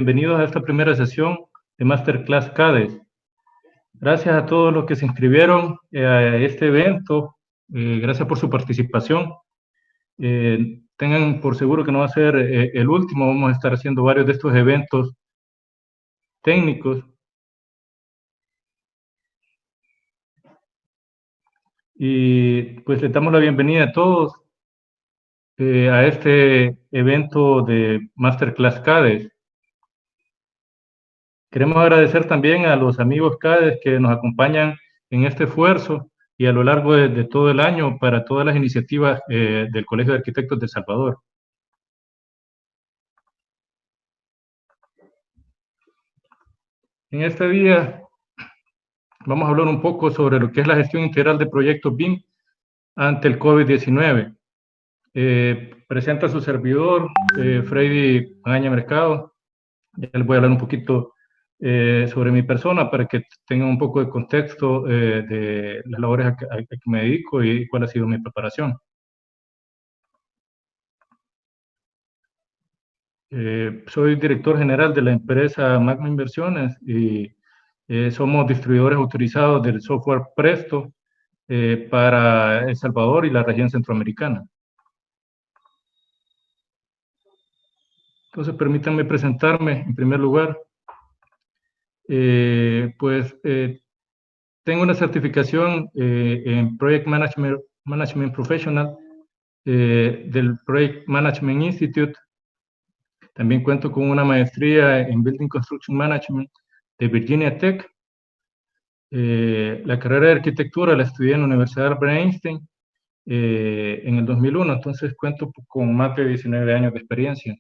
Bienvenidos a esta primera sesión de Masterclass CADES. Gracias a todos los que se inscribieron a este evento. Gracias por su participación. Tengan por seguro que no va a ser el último. Vamos a estar haciendo varios de estos eventos técnicos. Y pues les damos la bienvenida a todos a este evento de Masterclass CADES. Queremos agradecer también a los amigos CADES que nos acompañan en este esfuerzo y a lo largo de todo el año para todas las iniciativas del Colegio de Arquitectos de El Salvador. En este día vamos a hablar un poco sobre lo que es la gestión integral de proyectos BIM ante el COVID-19. Presenta a su servidor, Freddy Magaña Mercado. Ya les voy a hablar un poquito sobre mi persona para que tengan un poco de contexto de las labores a que me dedico y cuál ha sido mi preparación. Soy director general de la empresa Magma Inversiones y somos distribuidores autorizados del software Presto para El Salvador y la región centroamericana. Entonces, permítanme presentarme en primer lugar. Tengo una certificación en Project Management Professional del Project Management Institute. También cuento con una maestría en Building Construction Management de Virginia Tech. La carrera de arquitectura la estudié en la Universidad de Albert Einstein en el 2001, entonces cuento con más de 19 años de experiencia.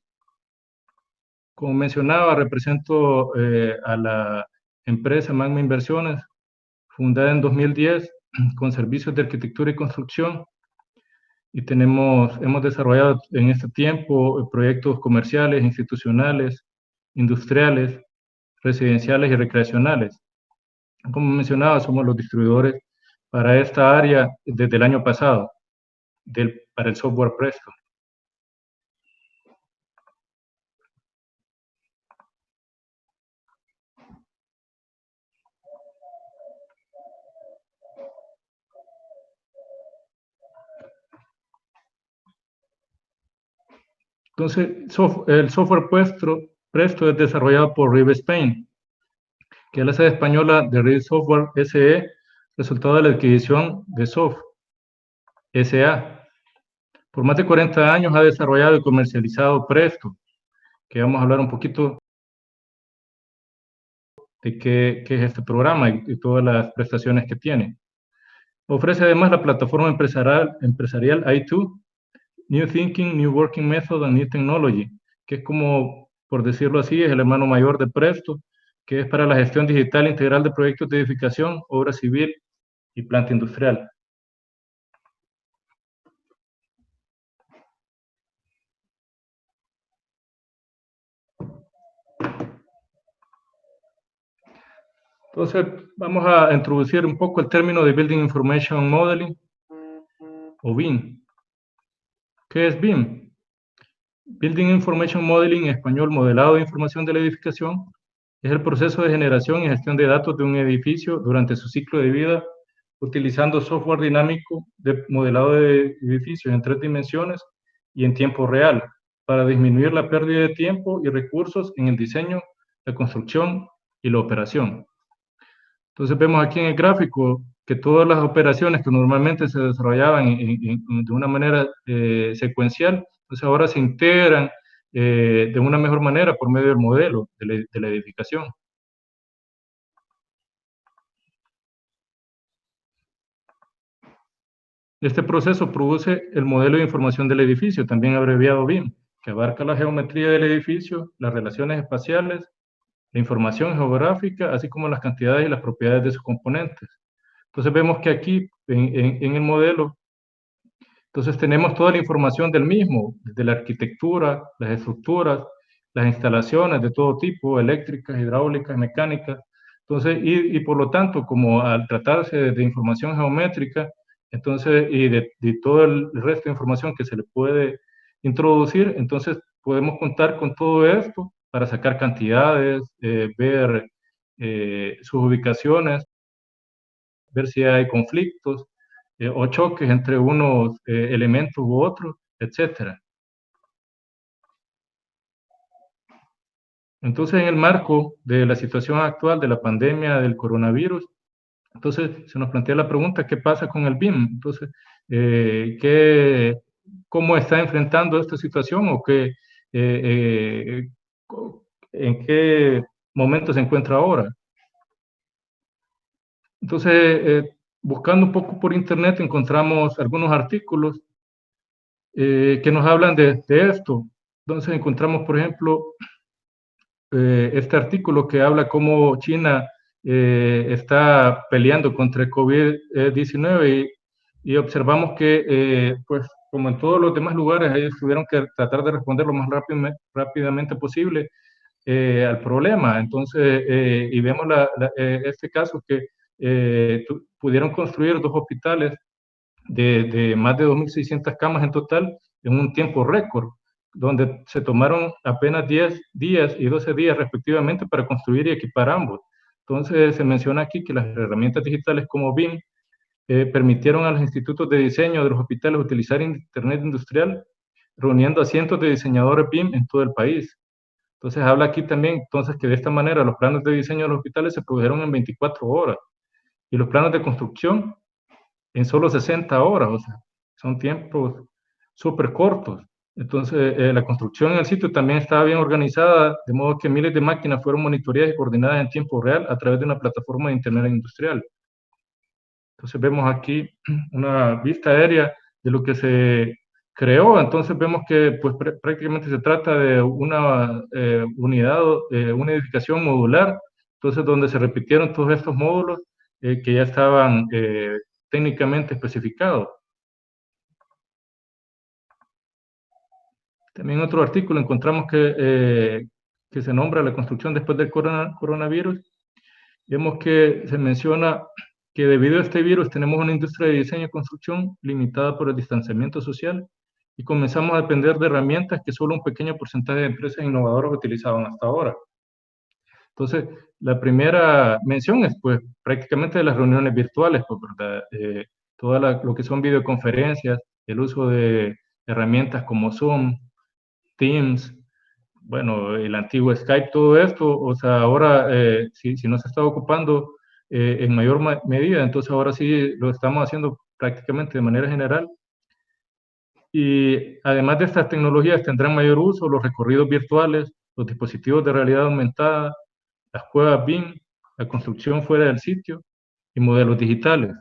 Como mencionaba, represento a la empresa Magma Inversiones, fundada en 2010 con servicios de arquitectura y construcción, y hemos desarrollado en este tiempo proyectos comerciales, institucionales, industriales, residenciales y recreacionales. Como mencionaba, somos los distribuidores para esta área desde el año pasado, para el software Presto. Entonces, el software Presto es desarrollado por Rive Spain, que es la sede española de Rive Software SE, resultado de la adquisición de Soft SA. Por más de 40 años ha desarrollado y comercializado Presto, que vamos a hablar un poquito de qué es este programa y todas las prestaciones que tiene. Ofrece además la plataforma empresarial i2, New Thinking, New Working Method and New Technology, que es como, por decirlo así, es el hermano mayor de Presto, que es para la gestión digital integral de proyectos de edificación, obra civil y planta industrial. Entonces, vamos a introducir un poco el término de Building Information Modeling, o BIM. ¿Qué es BIM? Building Information Modeling, en español, modelado de información de la edificación, es el proceso de generación y gestión de datos de un edificio durante su ciclo de vida, utilizando software dinámico de modelado de edificios en 3 dimensiones y en tiempo real, para disminuir la pérdida de tiempo y recursos en el diseño, la construcción y la operación. Entonces vemos aquí en el gráfico que todas las operaciones que normalmente se desarrollaban de una manera secuencial, pues ahora se integran de una mejor manera por medio del modelo de la edificación. Este proceso produce el modelo de información del edificio, también abreviado BIM, que abarca la geometría del edificio, las relaciones espaciales, la información geográfica, así como las cantidades y las propiedades de sus componentes. Entonces vemos que aquí, en el modelo, entonces tenemos toda la información del mismo, desde la arquitectura, las estructuras, las instalaciones de todo tipo, eléctricas, hidráulicas, mecánicas. Entonces, y por lo tanto, como al tratarse de información geométrica, entonces, y de todo el resto de información que se le puede introducir, entonces podemos contar con todo esto para sacar cantidades, ver sus ubicaciones, ver si hay conflictos o choques entre unos elementos u otros, etcétera. Entonces, en el marco de la situación actual de la pandemia del coronavirus, entonces se nos plantea la pregunta, ¿qué pasa con el BIM? Entonces, ¿cómo está enfrentando esta situación o en qué momento se encuentra ahora? Entonces, buscando un poco por internet, encontramos algunos artículos que nos hablan de esto. Entonces, encontramos, por ejemplo, este artículo que habla cómo China está peleando contra el COVID-19 y observamos que, pues, como en todos los demás lugares, ellos tuvieron que tratar de responder lo más rápidamente posible al problema. Entonces, y vemos este caso que pudieron construir 2 hospitales de más de 2.600 camas en total en un tiempo récord, donde se tomaron apenas 10 días y 12 días respectivamente para construir y equipar ambos. Entonces, se menciona aquí que las herramientas digitales como BIM permitieron a los institutos de diseño de los hospitales utilizar Internet industrial, reuniendo a cientos de diseñadores BIM en todo el país. Entonces, habla aquí también entonces que de esta manera los planos de diseño de los hospitales se produjeron en 24 horas y los planos de construcción en solo 60 horas, o sea, son tiempos súper cortos. Entonces, la construcción en el sitio también estaba bien organizada, de modo que miles de máquinas fueron monitoreadas y coordinadas en tiempo real a través de una plataforma de Internet industrial. Entonces, vemos aquí una vista aérea de lo que se creó. Entonces, vemos que pues, prácticamente se trata de una unidad, una edificación modular, entonces donde se repitieron todos estos módulos que ya estaban técnicamente especificados. También en otro artículo encontramos que se nombra la construcción después del coronavirus. Vemos que se menciona que debido a este virus tenemos una industria de diseño y construcción limitada por el distanciamiento social y comenzamos a depender de herramientas que solo un pequeño porcentaje de empresas innovadoras utilizaban hasta ahora. Entonces, la primera mención es pues prácticamente de las reuniones virtuales, pues, ¿verdad? Lo que son videoconferencias, el uso de herramientas como Zoom, Teams, bueno, el antiguo Skype, todo esto, o sea, ahora si no se está ocupando en mayor medida, entonces ahora sí lo estamos haciendo prácticamente de manera general. Y además de estas tecnologías tendrán mayor uso los recorridos virtuales, los dispositivos de realidad aumentada, las cuevas BIM, la construcción fuera del sitio y modelos digitales.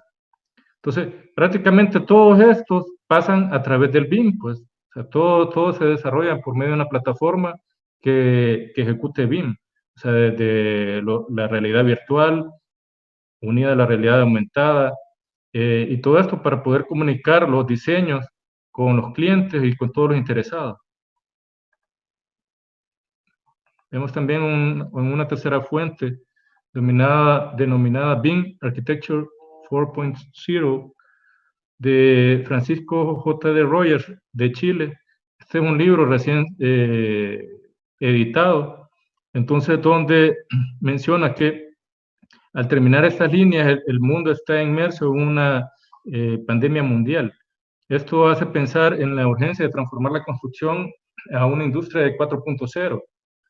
Entonces, prácticamente todos estos pasan a través del BIM, pues, o sea, todo se desarrolla por medio de una plataforma que ejecute BIM, o sea, desde la realidad virtual unida a la realidad aumentada, y todo esto para poder comunicar los diseños con los clientes y con todos los interesados. Vemos también una tercera fuente denominada BIM Architecture 4.0 de Francisco J.D. Rogers de Chile. Este es un libro recién editado, entonces donde menciona que al terminar estas líneas el mundo está inmerso en una pandemia mundial. Esto hace pensar en la urgencia de transformar la construcción a una industria de 4.0.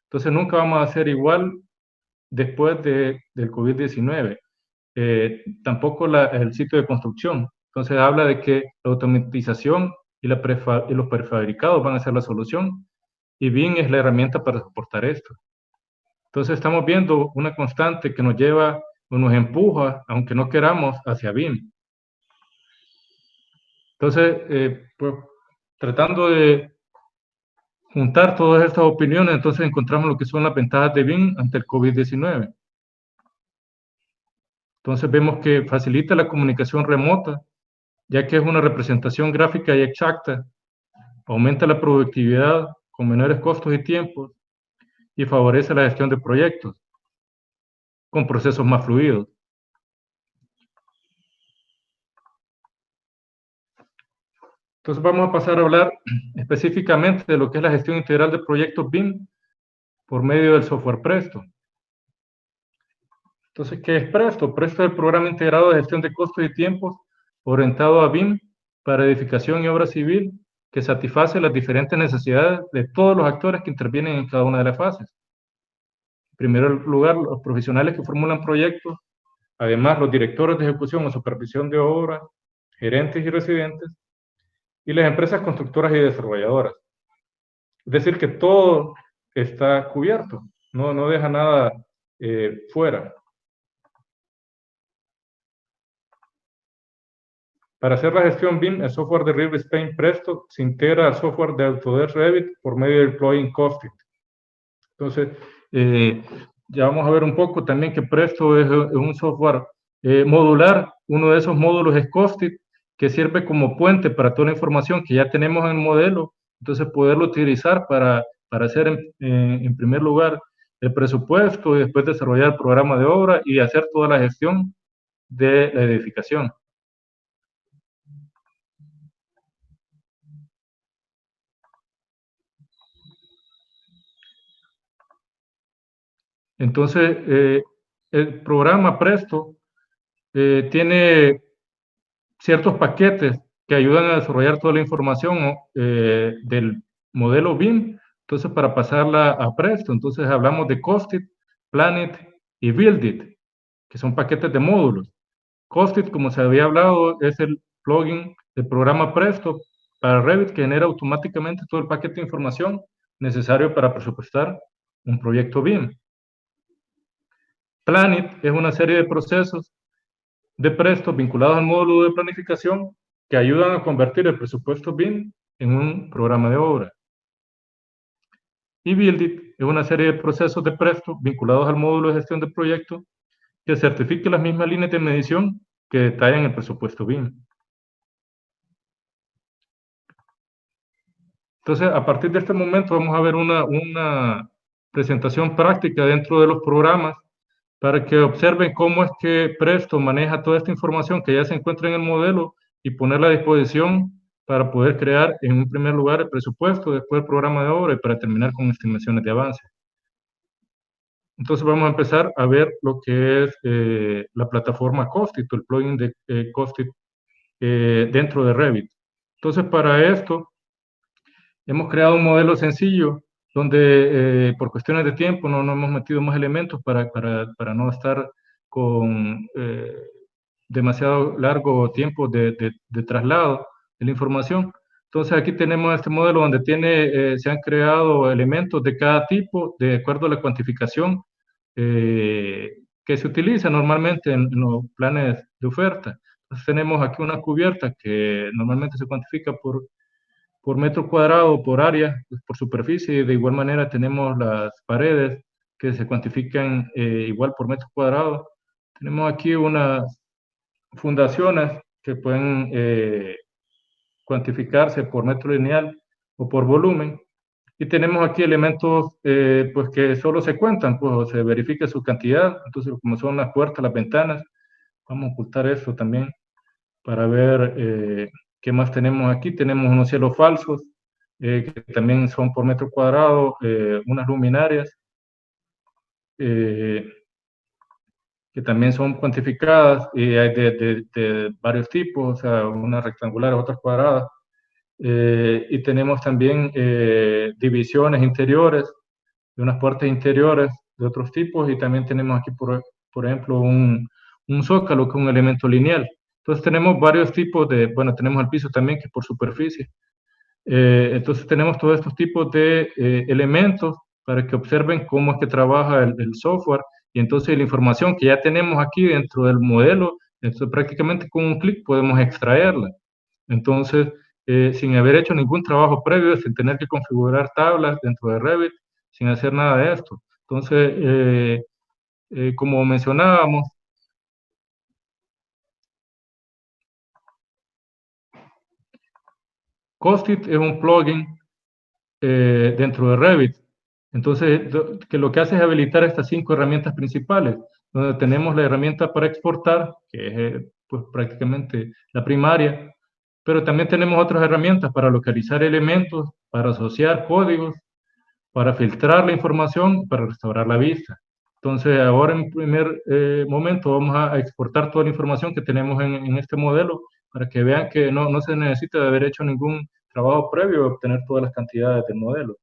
Entonces nunca vamos a ser igual después del COVID-19. Tampoco el sitio de construcción. Entonces habla de que la automatización y los prefabricados van a ser la solución y BIM es la herramienta para soportar esto. Entonces estamos viendo una constante que nos lleva o nos empuja, aunque no queramos, hacia BIM. Entonces, pues, tratando de juntar todas estas opiniones, entonces encontramos lo que son las ventajas de BIM ante el COVID-19. Entonces vemos que facilita la comunicación remota, ya que es una representación gráfica y exacta, aumenta la productividad con menores costos y tiempos y favorece la gestión de proyectos con procesos más fluidos. Entonces vamos a pasar a hablar específicamente de lo que es la gestión integral de proyectos BIM por medio del software Presto. Entonces, ¿qué es Presto? Presto es el programa integrado de gestión de costos y tiempos orientado a BIM para edificación y obra civil que satisface las diferentes necesidades de todos los actores que intervienen en cada una de las fases. En primer lugar, los profesionales que formulan proyectos, además los directores de ejecución o supervisión de obra, gerentes y residentes, y las empresas constructoras y desarrolladoras. Es decir, que todo está cubierto, no deja nada fuera. Para hacer la gestión BIM, el software de River Spain Presto se integra al software de Autodesk Revit por medio del plugin Costit. Entonces, ya vamos a ver un poco también que Presto es un software modular. Uno de esos módulos es Costit, que sirve como puente para toda la información que ya tenemos en el modelo, entonces poderlo utilizar para hacer en primer lugar el presupuesto y después desarrollar el programa de obra y hacer toda la gestión de la edificación. Entonces, el programa Presto tiene ciertos paquetes que ayudan a desarrollar toda la información del modelo BIM, entonces para pasarla a Presto. Entonces hablamos de Costit, Planet y Buildit, que son paquetes de módulos. Costit, como se había hablado, es el plugin del programa Presto para Revit que genera automáticamente todo el paquete de información necesario para presupuestar un proyecto BIM. Planet es una serie de procesos de Presto vinculados al módulo de planificación que ayudan a convertir el presupuesto BIM en un programa de obra. Y Buildit es una serie de procesos de Presto vinculados al módulo de gestión de proyecto que certifique las mismas líneas de medición que detallan el presupuesto BIM. Entonces, a partir de este momento vamos a ver una presentación práctica dentro de los programas para que observen cómo es que Presto maneja toda esta información que ya se encuentra en el modelo y ponerla a disposición para poder crear en un primer lugar el presupuesto, después el programa de obra y para terminar con estimaciones de avance. Entonces vamos a empezar a ver lo que es la plataforma Costit, el plugin de Costit dentro de Revit. Entonces para esto hemos creado un modelo sencillo donde por cuestiones de tiempo no hemos metido más elementos para no estar con demasiado largo tiempo de traslado de la información. Entonces aquí tenemos este modelo donde se han creado elementos de cada tipo de acuerdo a la cuantificación que se utiliza normalmente en los planes de oferta. Entonces tenemos aquí una cubierta que normalmente se cuantifica por metro cuadrado, por área, por superficie, y de igual manera tenemos las paredes que se cuantifican igual por metro cuadrado. Tenemos aquí unas fundaciones que pueden cuantificarse por metro lineal o por volumen. Y tenemos aquí elementos pues que solo se cuentan, pues o se verifica su cantidad. Entonces, como son las puertas, las ventanas, vamos a ocultar eso también para ver qué más tenemos aquí. Tenemos unos cielos falsos, que también son por metro cuadrado, unas luminarias, que también son cuantificadas y hay de varios tipos, o sea, unas rectangulares, otras cuadradas. Y tenemos también divisiones interiores, de unas puertas interiores de otros tipos y también tenemos aquí, por ejemplo, un zócalo que es un elemento lineal. Entonces tenemos varios tipos bueno, tenemos el piso también que es por superficie. Entonces tenemos todos estos tipos de elementos para que observen cómo es que trabaja el software y entonces la información que ya tenemos aquí dentro del modelo, entonces prácticamente con un clic podemos extraerla. Entonces, sin haber hecho ningún trabajo previo, sin tener que configurar tablas dentro de Revit, sin hacer nada de esto. Entonces, como mencionábamos, Costit es un plugin dentro de Revit. Entonces, que lo que hace es habilitar estas 5 herramientas principales, donde tenemos la herramienta para exportar, que es pues, prácticamente la primaria, pero también tenemos otras herramientas para localizar elementos, para asociar códigos, para filtrar la información, para restaurar la vista. Entonces, ahora en primer momento vamos a exportar toda la información que tenemos en este modelo para que vean que no se necesita de haber hecho ningún trabajo previo a obtener todas las cantidades del modelo.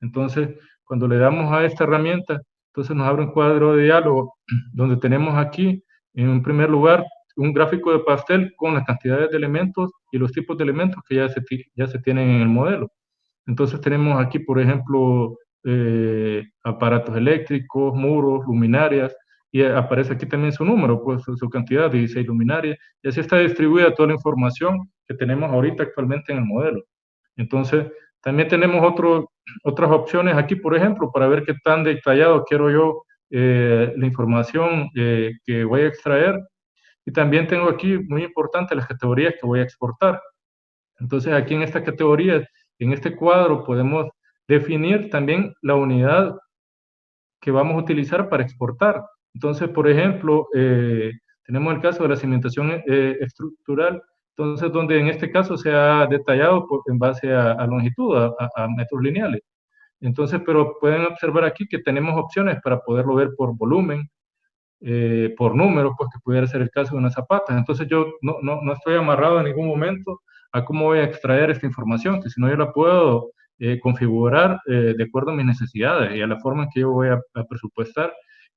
Entonces, cuando le damos a esta herramienta, entonces nos abre un cuadro de diálogo donde tenemos aquí, en un primer lugar, un gráfico de pastel con las cantidades de elementos y los tipos de elementos que ya se tienen en el modelo. Entonces tenemos aquí, por ejemplo, aparatos eléctricos, muros, luminarias, y aparece aquí también su número, pues su cantidad, 16 luminarias, y así está distribuida toda la información que tenemos ahorita actualmente en el modelo. Entonces, también tenemos otras opciones aquí, por ejemplo, para ver qué tan detallado quiero yo la información que voy a extraer. Y también tengo aquí, muy importante, las categorías que voy a exportar. Entonces, aquí en esta categoría, en este cuadro, podemos definir también la unidad que vamos a utilizar para exportar. Entonces, por ejemplo, tenemos el caso de la cimentación estructural, entonces donde en este caso se ha detallado en base a longitud, a metros lineales. Entonces, pero pueden observar aquí que tenemos opciones para poderlo ver por volumen, por números, pues que pudiera ser el caso de unas zapatas. Entonces yo no estoy amarrado en ningún momento a cómo voy a extraer esta información, que si no yo la puedo configurar de acuerdo a mis necesidades y a la forma en que yo voy a presupuestar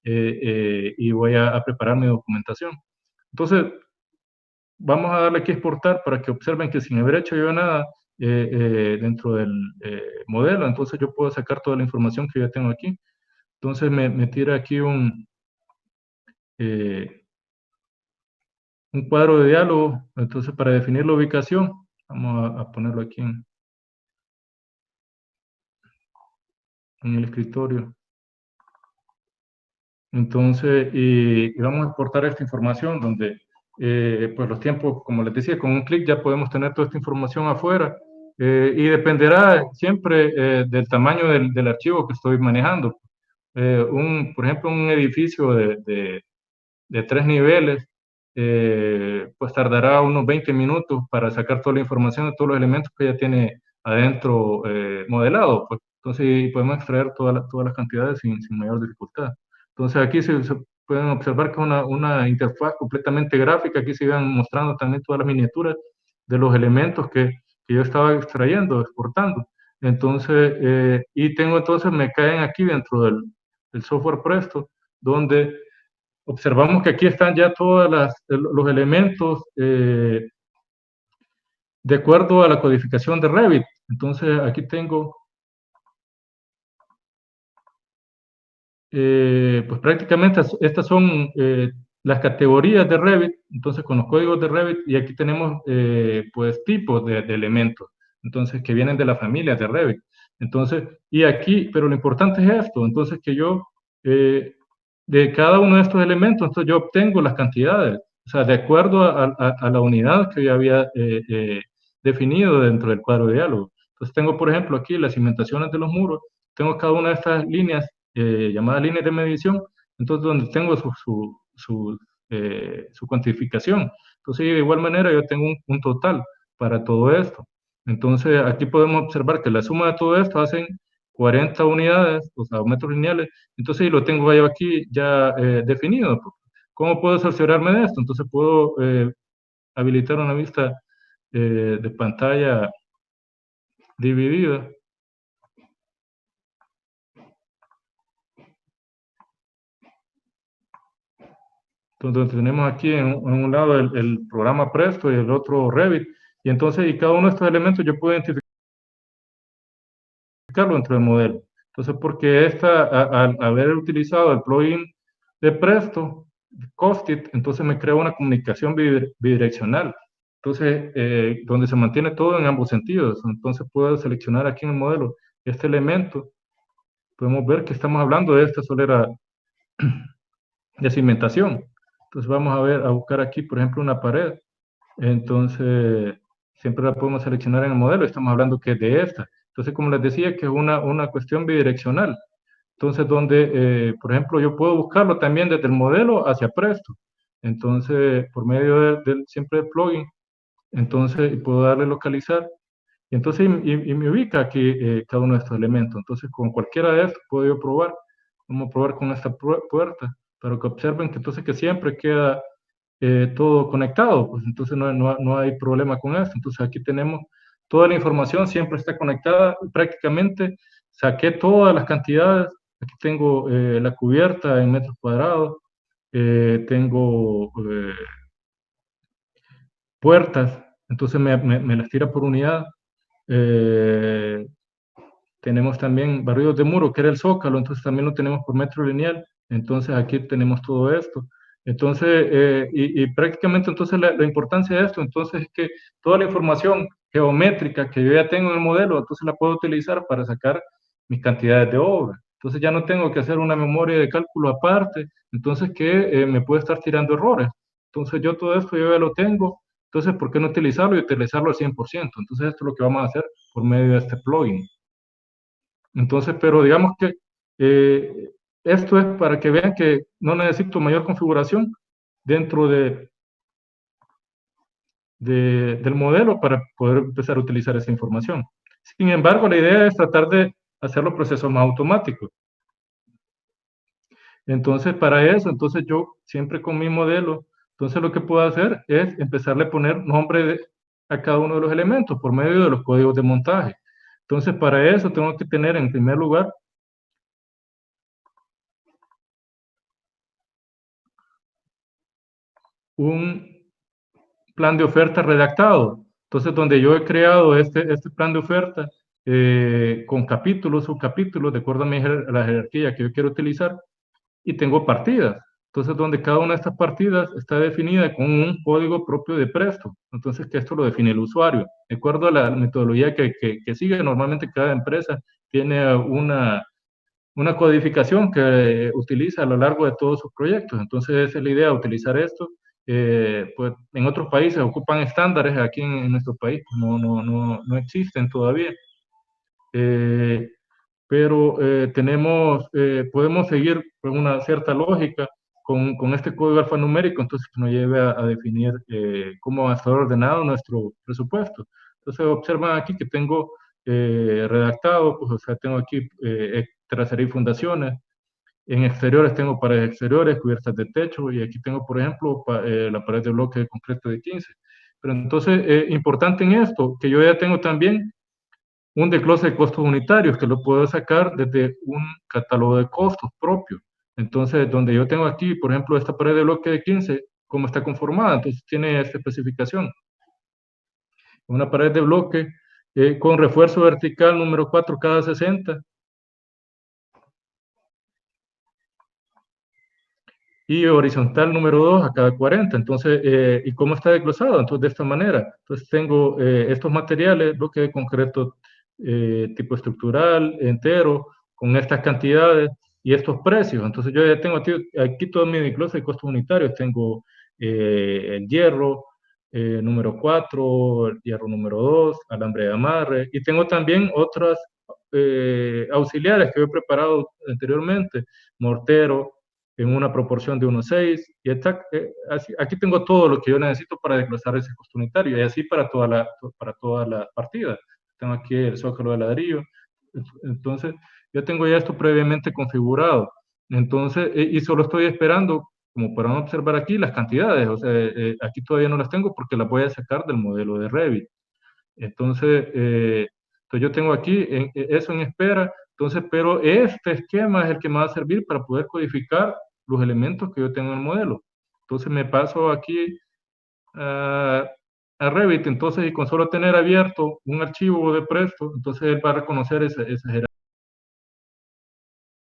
y voy a preparar mi documentación. Entonces, vamos a darle aquí a exportar para que observen que sin haber hecho yo nada dentro del modelo, entonces yo puedo sacar toda la información que yo tengo aquí. Entonces me tira aquí eh, un cuadro de diálogo. Entonces, para definir la ubicación, vamos a ponerlo aquí en el escritorio. Entonces, y vamos a exportar esta información donde, pues los tiempos, como les decía, con un clic ya podemos tener toda esta información afuera y dependerá siempre del tamaño del archivo que estoy manejando. Por ejemplo, un edificio de 3 niveles, pues tardará unos 20 minutos para sacar toda la información de todos los elementos que ya tiene adentro modelado. Pues. Entonces podemos extraer todas las cantidades sin mayor dificultad. Entonces aquí se pueden observar que es una interfaz completamente gráfica. Aquí se van mostrando también todas las miniaturas de los elementos que yo estaba extrayendo, exportando. Entonces, y tengo entonces, me caen aquí dentro del software Presto, donde observamos que aquí están ya todos los elementos de acuerdo a la codificación de Revit. Entonces, aquí tengo, pues prácticamente estas son las categorías de Revit, entonces con los códigos de Revit, y aquí tenemos pues tipos de elementos, entonces que vienen de la familia de Revit. Entonces, y aquí, pero lo importante es esto, entonces que yo eh, de cada uno de estos elementos, entonces yo obtengo las cantidades, o sea, de acuerdo a la unidad que yo había definido dentro del cuadro de diálogo. Entonces tengo, por ejemplo, aquí las cimentaciones de los muros, tengo cada una de estas líneas llamadas líneas de medición, entonces donde tengo su cuantificación. Entonces, de igual manera, yo tengo un total para todo esto. Entonces, aquí podemos observar que la suma de todo esto hacen 40 unidades, o sea, metros lineales. Entonces, lo tengo yo aquí ya definido. ¿Cómo puedo cerciorarme de esto? Entonces, puedo habilitar una vista de pantalla dividida. Entonces, tenemos aquí en un lado el programa Presto y el otro Revit. Y entonces, y cada uno de estos elementos yo puedo identificarlo dentro del modelo. Entonces, porque al haber utilizado el plugin de Presto, Costit, entonces me crea una comunicación bidireccional. Entonces, donde se mantiene todo en ambos sentidos. Entonces, puedo seleccionar aquí en el modelo este elemento. Podemos ver que estamos hablando de esta solera de cimentación. Entonces, vamos a ver, a buscar aquí, por ejemplo, una pared. Entonces, siempre la podemos seleccionar en el modelo. Estamos hablando que es de esta. Entonces, como les decía, que es una cuestión bidireccional. Entonces, donde, por ejemplo, yo puedo buscarlo también desde el modelo hacia Presto. Entonces, por medio siempre del plugin, entonces puedo darle localizar Y entonces y me ubica aquí cada uno de estos elementos. Entonces, con cualquiera de estos puedo yo probar. Vamos a probar con esta puerta, para que observen que entonces que siempre queda todo conectado, pues entonces no hay problema con esto. Entonces aquí tenemos toda la información, siempre está conectada. Prácticamente saqué todas las cantidades. Aquí tengo la cubierta en metros cuadrados, tengo puertas, entonces me las tira por unidad. Eh, Tenemos también barridos de muro, que era el zócalo, entonces también lo tenemos por metro lineal. Entonces aquí tenemos todo esto. Entonces, y prácticamente entonces la importancia de esto, entonces es que toda la información geométrica que yo ya tengo en el modelo, entonces la puedo utilizar para sacar mis cantidades de obra. Entonces ya no tengo que hacer una memoria de cálculo aparte, entonces que me puede estar tirando errores. Entonces yo todo esto yo ya lo tengo, entonces ¿por qué no utilizarlo y utilizarlo al 100%? Entonces esto es lo que vamos a hacer por medio de este plugin. Entonces, pero digamos que eh, esto es para que vean que no necesito mayor configuración dentro del modelo para poder empezar a utilizar esa información. Sin embargo, la idea es tratar de hacer los procesos más automáticos. Entonces, para eso, entonces yo siempre con mi modelo, entonces lo que puedo hacer es empezarle a poner nombre a cada uno de los elementos por medio de los códigos de montaje. Entonces, para eso tengo que tener en primer lugar un plan de oferta redactado. Entonces, donde yo he creado este plan de oferta con capítulos, subcapítulos, de acuerdo a la jerarquía que yo quiero utilizar, y tengo partidas. Entonces, donde cada una de estas partidas está definida con un código propio de Presto. Entonces, que esto lo define el usuario. De acuerdo a la metodología que sigue, normalmente cada empresa tiene una codificación que utiliza a lo largo de todos sus proyectos. Entonces, esa es la idea, utilizar esto. Pues en otros países ocupan estándares, aquí en nuestro país pues, no existen todavía. Eh, pero podemos seguir con una cierta lógica con este código alfanumérico, entonces que nos lleve a definir cómo va a estar ordenado nuestro presupuesto. Entonces observan aquí que tengo redactado, pues o sea, tengo aquí tracería y fundaciones, en exteriores tengo paredes exteriores, cubiertas de techo, y aquí tengo, por ejemplo, la pared de bloque de concreto de 15. Pero entonces, importante en esto, que yo ya tengo también un desglose de costos unitarios que lo puedo sacar desde un catálogo de costos propio. Entonces, donde yo tengo aquí, por ejemplo, esta pared de bloque de 15, cómo está conformada, entonces tiene esta especificación. Una pared de bloque con refuerzo vertical número 4 cada 60 y horizontal número 2 a cada 40. Entonces, ¿y cómo está desglosado? Entonces, de esta manera. Entonces, tengo estos materiales, bloque de concreto tipo estructural, entero, con estas cantidades y estos precios. Entonces, yo ya tengo aquí todo mi desglose de costos unitarios. Tengo el hierro número 4, el hierro número 2, alambre de amarre, y tengo también otras auxiliares que he preparado anteriormente, mortero, en una proporción de 1:6, y aquí tengo todo lo que yo necesito para desglosar ese costo unitario, y así para toda la partida. Tengo aquí el zócalo de ladrillo, entonces yo tengo ya esto previamente configurado, entonces, y solo estoy esperando, como podrán observar aquí, las cantidades, o sea, aquí todavía no las tengo porque las voy a sacar del modelo de Revit. Entonces yo tengo aquí eso en espera. Entonces, pero este esquema es el que me va a servir para poder codificar los elementos que yo tengo en el modelo. Entonces me paso aquí a Revit, entonces, y con solo tener abierto un archivo de Presto, entonces él va a reconocer esa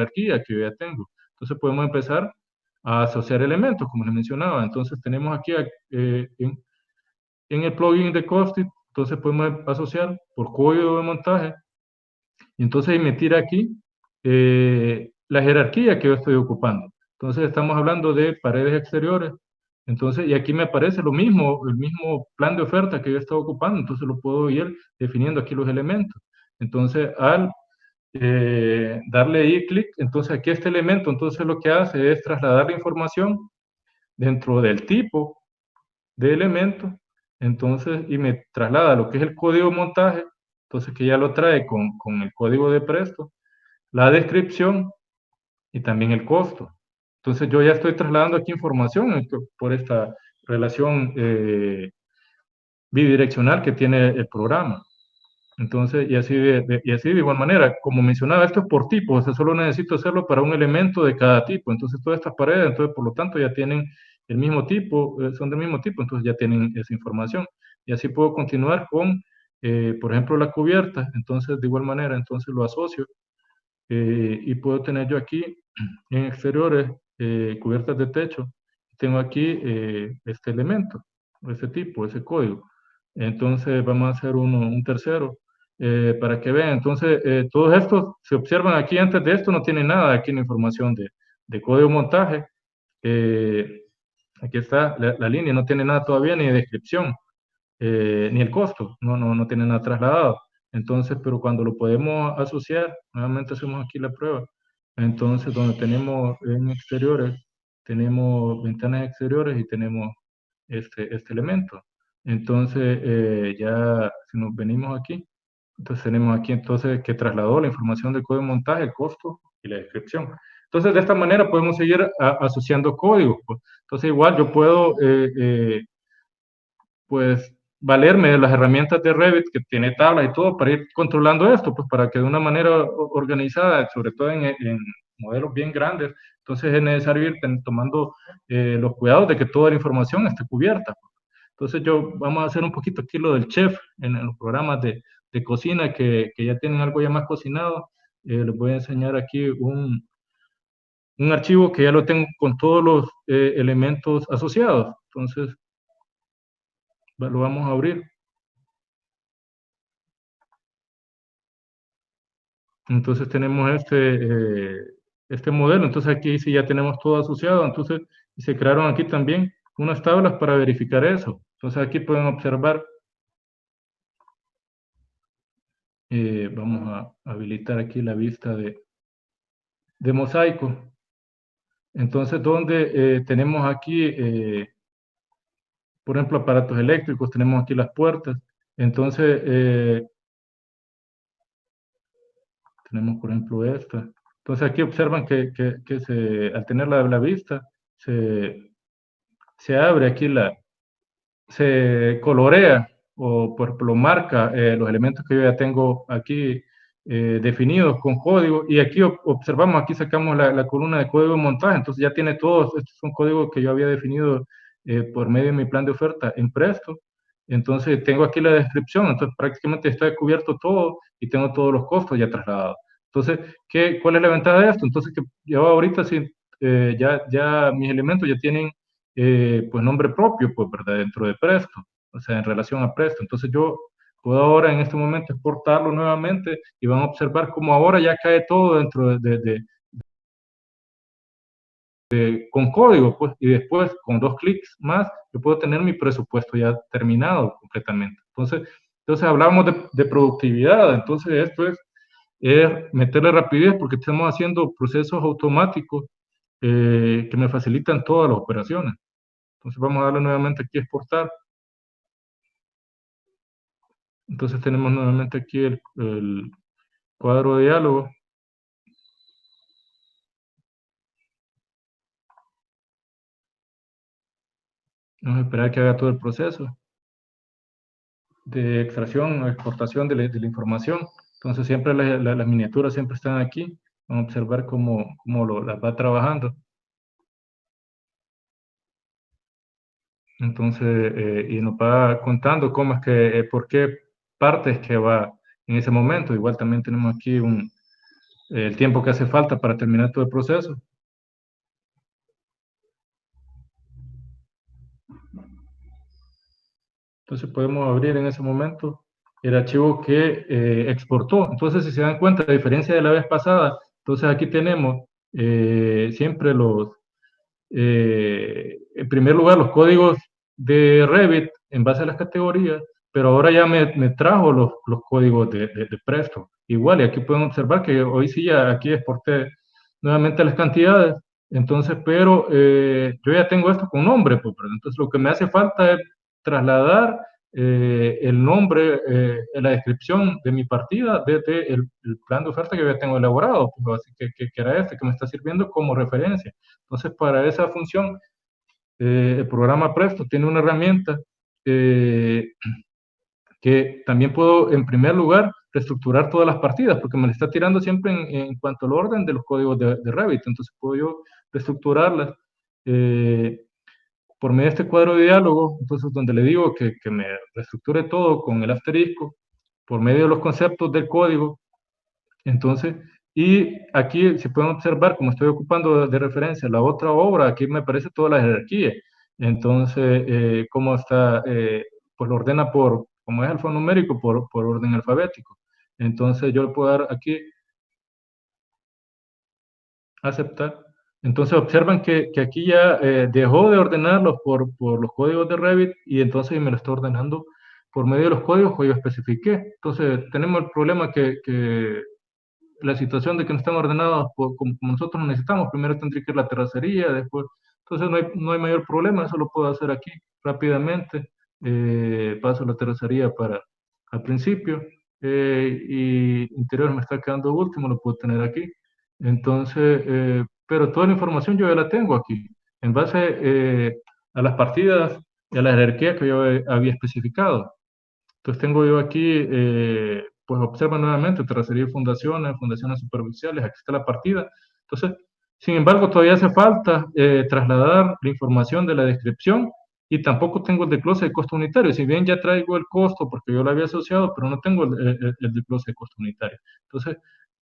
jerarquía que yo ya tengo. Entonces podemos empezar a asociar elementos, como les mencionaba. Entonces tenemos aquí en el plugin de Costit, entonces podemos asociar por código de montaje, y entonces me tira aquí la jerarquía que yo estoy ocupando. Entonces estamos hablando de paredes exteriores, entonces, y aquí me aparece lo mismo, el mismo plan de oferta que yo estaba ocupando, entonces lo puedo ir definiendo aquí los elementos. Entonces, al darle ahí clic, entonces aquí este elemento, entonces lo que hace es trasladar la información dentro del tipo de elemento, entonces, y me traslada lo que es el código de montaje, entonces que ya lo trae con el código de presto, la descripción y también el costo. Entonces yo ya estoy trasladando aquí información por esta relación bidireccional que tiene el programa. Entonces, y así de igual manera, como mencionaba, esto es por tipo, o sea, solo necesito hacerlo para un elemento de cada tipo. Entonces, todas estas paredes, entonces, por lo tanto, ya tienen el mismo tipo, son del mismo tipo, entonces ya tienen esa información. Y así puedo continuar con, por ejemplo, la cubierta. Entonces, de igual manera, entonces lo asocio y puedo tener yo aquí en exteriores cubiertas de techo. Tengo aquí este elemento, este tipo, ese código. Entonces vamos a hacer un tercero para que vean. Entonces todos estos se observan aquí antes de esto, no tiene nada aquí en la información de código montaje. Eh, Aquí está la línea, no tiene nada todavía ni de descripción ni el costo, no tiene nada trasladado. Entonces, pero cuando lo podemos asociar, nuevamente hacemos aquí la prueba. Entonces, donde tenemos en exteriores, tenemos ventanas exteriores y tenemos este elemento. Entonces, ya si nos venimos aquí, entonces tenemos aquí entonces que trasladó la información del código de montaje, el costo y la descripción. Entonces, de esta manera podemos seguir asociando códigos, pues. Entonces, igual yo puedo pues valerme de las herramientas de Revit que tiene tablas y todo para ir controlando esto, pues para que de una manera organizada, sobre todo en modelos bien grandes, entonces es necesario ir tomando los cuidados de que toda la información esté cubierta. Entonces vamos a hacer un poquito aquí lo del chef en los programas de cocina que ya tienen algo ya más cocinado. Les voy a enseñar aquí un archivo que ya lo tengo con todos los elementos asociados. Entonces lo vamos a abrir. Entonces tenemos este modelo, entonces aquí sí ya tenemos todo asociado, entonces se crearon aquí también unas tablas para verificar eso. Entonces aquí pueden observar, vamos a habilitar aquí la vista de mosaico. Entonces donde tenemos aquí, por ejemplo, aparatos eléctricos, tenemos aquí las puertas. Entonces tenemos, por ejemplo, esta. Entonces aquí observan que al tener la vista, se abre aquí se colorea o por ejemplo marca los elementos que yo ya tengo aquí definidos con código y aquí observamos, aquí sacamos la columna de código de montaje, entonces ya tiene todos, estos son códigos que yo había definido por medio de mi plan de oferta en Presto, entonces tengo aquí la descripción, entonces prácticamente está cubierto todo y tengo todos los costos ya trasladados. Entonces, ¿cuál es la ventaja de esto? Entonces que yo ahorita sí, ya mis elementos ya tienen pues nombre propio, pues, ¿verdad? Dentro de Presto, o sea, en relación a Presto. Entonces yo puedo ahora en este momento exportarlo nuevamente y van a observar cómo ahora ya cae todo dentro con código, pues, y después con 2 clics más yo puedo tener mi presupuesto ya terminado completamente. Entonces hablamos de productividad, entonces esto es meterle rapidez porque estamos haciendo procesos automáticos que me facilitan todas las operaciones. Entonces vamos a darle nuevamente aquí a exportar. Entonces tenemos nuevamente aquí el cuadro de diálogo. Vamos a esperar que haga todo el proceso de extracción o exportación de la información. Entonces siempre las miniaturas siempre están aquí. Vamos a observar cómo las va trabajando. Entonces, y nos va contando cómo es que, por qué partes que va en ese momento. Igual también tenemos aquí el tiempo que hace falta para terminar todo el proceso. Entonces podemos abrir en ese momento el archivo que exportó. Entonces, si se dan cuenta, a diferencia de la vez pasada, entonces aquí tenemos siempre en primer lugar, los códigos de Revit en base a las categorías, pero ahora ya me trajo los códigos de Presto. Igual, y aquí pueden observar que hoy sí ya aquí exporté nuevamente las cantidades, entonces, pero yo ya tengo esto con nombre, pues, ¿verdad? Entonces lo que me hace falta es trasladar el nombre, la descripción de mi partida desde el plan de oferta que ya tengo elaborado, pues, así que era este, que me está sirviendo como referencia. Entonces, para esa función, el programa Presto tiene una herramienta eh, que también puedo, en primer lugar, reestructurar todas las partidas, porque me la está tirando siempre en cuanto al orden de los códigos de Revit. Entonces, puedo yo reestructurarlas. Por medio de este cuadro de diálogo, entonces donde le digo que me reestructure todo con el asterisco, por medio de los conceptos del código, entonces, y aquí se pueden observar, como estoy ocupando de referencia la otra obra, aquí me aparece toda la jerarquía, entonces, cómo está, pues lo ordena por, como es alfanumérico, por orden alfabético. Entonces, yo le puedo dar aquí aceptar. Entonces observan que aquí ya dejó de ordenarlos por los códigos de Revit y entonces me lo está ordenando por medio de los códigos que yo especifiqué. Entonces tenemos el problema que la situación de que no están ordenados como nosotros necesitamos. Primero tendría que ir la terracería, después. Entonces no hay mayor problema, eso lo puedo hacer aquí rápidamente. Paso la terracería para al principio y interior me está quedando último, lo puedo tener aquí. Entonces, pero toda la información yo ya la tengo aquí, en base a las partidas y a la jerarquía que yo había especificado. Entonces tengo yo aquí, pues observa nuevamente, terracería y fundaciones, fundaciones superficiales, aquí está la partida. Entonces, sin embargo, todavía hace falta trasladar la información de la descripción y tampoco tengo el desglose de costo unitario. Si bien ya traigo el costo porque yo lo había asociado, pero no tengo el desglose de costo unitario. Entonces,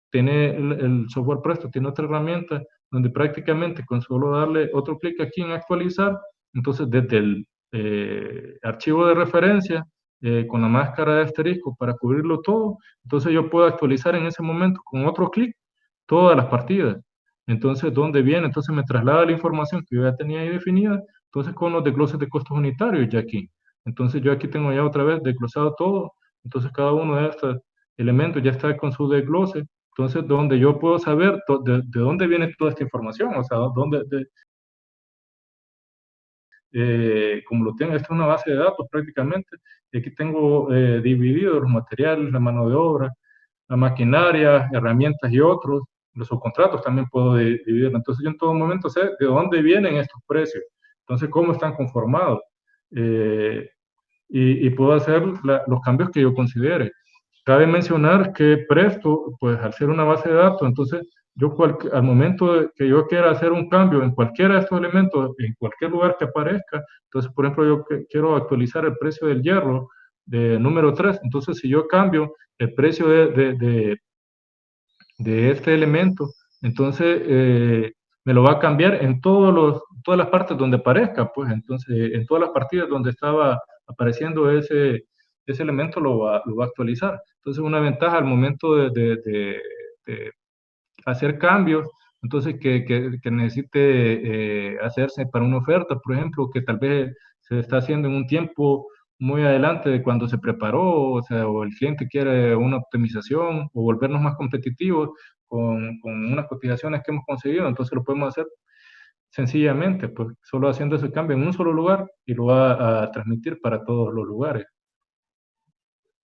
tiene el software Presto, tiene otra herramienta donde prácticamente con solo darle otro clic aquí en actualizar, entonces desde el archivo de referencia, con la máscara de asterisco para cubrirlo todo, entonces yo puedo actualizar en ese momento con otro clic todas las partidas. Entonces, ¿dónde viene? Entonces me traslada la información que yo ya tenía ahí definida, entonces con los desgloses de costos unitarios ya aquí. Entonces yo aquí tengo ya otra vez desglosado todo, entonces cada uno de estos elementos ya está con su desglose, entonces donde yo puedo saber de dónde viene toda esta información, o sea, como lo tengo, esta es una base de datos prácticamente, y aquí tengo dividido los materiales, la mano de obra, la maquinaria, herramientas y otros, los subcontratos también puedo dividir. Entonces yo en todo momento sé de dónde vienen estos precios, entonces cómo están conformados, eh, y puedo hacer los cambios que yo considere. Cabe mencionar que Presto, pues al ser una base de datos, entonces yo al momento de que yo quiera hacer un cambio en cualquiera de estos elementos, en cualquier lugar que aparezca, entonces por ejemplo yo quiero actualizar el precio del hierro de número 3, entonces si yo cambio el precio de este elemento, entonces me lo va a cambiar en todas las partes donde aparezca, pues entonces en todas las partidas donde estaba apareciendo ese elemento lo va a actualizar. Entonces una ventaja al momento de hacer cambios, entonces que necesite hacerse para una oferta, por ejemplo, que tal vez se está haciendo en un tiempo muy adelante de cuando se preparó, o sea, o el cliente quiere una optimización o volvernos más competitivos con unas cotizaciones que hemos conseguido, entonces lo podemos hacer sencillamente, pues solo haciendo ese cambio en un solo lugar y lo va a transmitir para todos los lugares.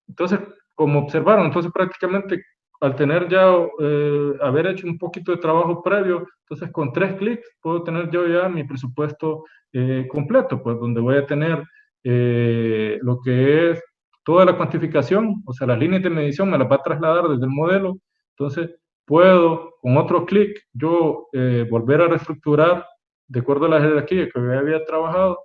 Entonces, como observaron, entonces prácticamente al tener ya, haber hecho un poquito de trabajo previo, entonces con 3 clics puedo tener yo ya mi presupuesto completo, pues donde voy a tener lo que es toda la cuantificación, o sea, las líneas de medición me las va a trasladar desde el modelo, entonces puedo con otro clic yo volver a reestructurar de acuerdo a la jerarquía que yo había trabajado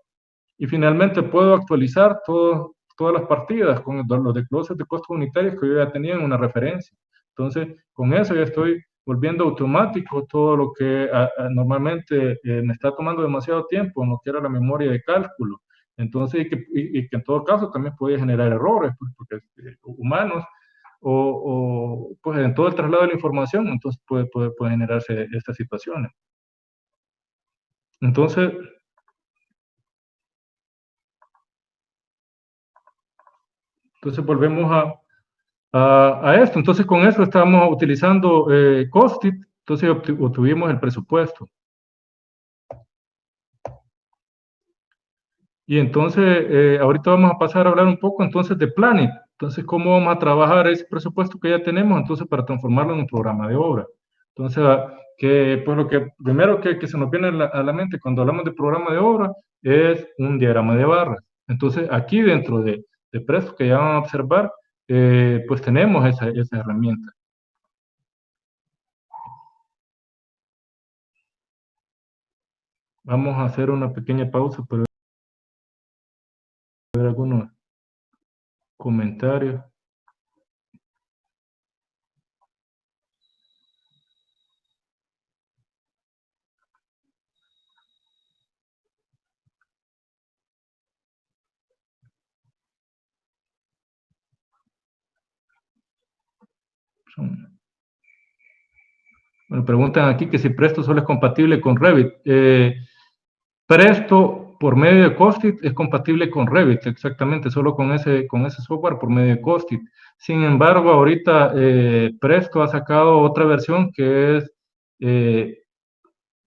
y finalmente puedo actualizar todas las partidas con los desgloses de costos unitarios que yo ya tenía en una referencia. Entonces, con eso ya estoy volviendo automático todo lo que normalmente me está tomando demasiado tiempo en lo que era la memoria de cálculo. Entonces, y que en todo caso también podía generar errores, pues, porque humanos, pues en todo el traslado de la información, entonces puede generarse estas situaciones. Entonces, volvemos a esto. Entonces, con eso estamos utilizando Costit, entonces obtuvimos el presupuesto. Y entonces, ahorita vamos a pasar a hablar un poco entonces de planning. Entonces, ¿cómo vamos a trabajar ese presupuesto que ya tenemos entonces para transformarlo en un programa de obra? Entonces, que, pues lo que primero que se nos viene a la mente cuando hablamos de programa de obra es un diagrama de barras. Entonces, aquí dentro de Presto que ya van a observar, pues tenemos esa herramienta. Vamos a hacer una pequeña pausa para ver algunos comentarios. Bueno, preguntan aquí que si Presto solo es compatible con Revit. Presto, por medio de Costit, es compatible con Revit, exactamente, solo con ese software por medio de Costit. Sin embargo, ahorita Presto ha sacado otra versión que es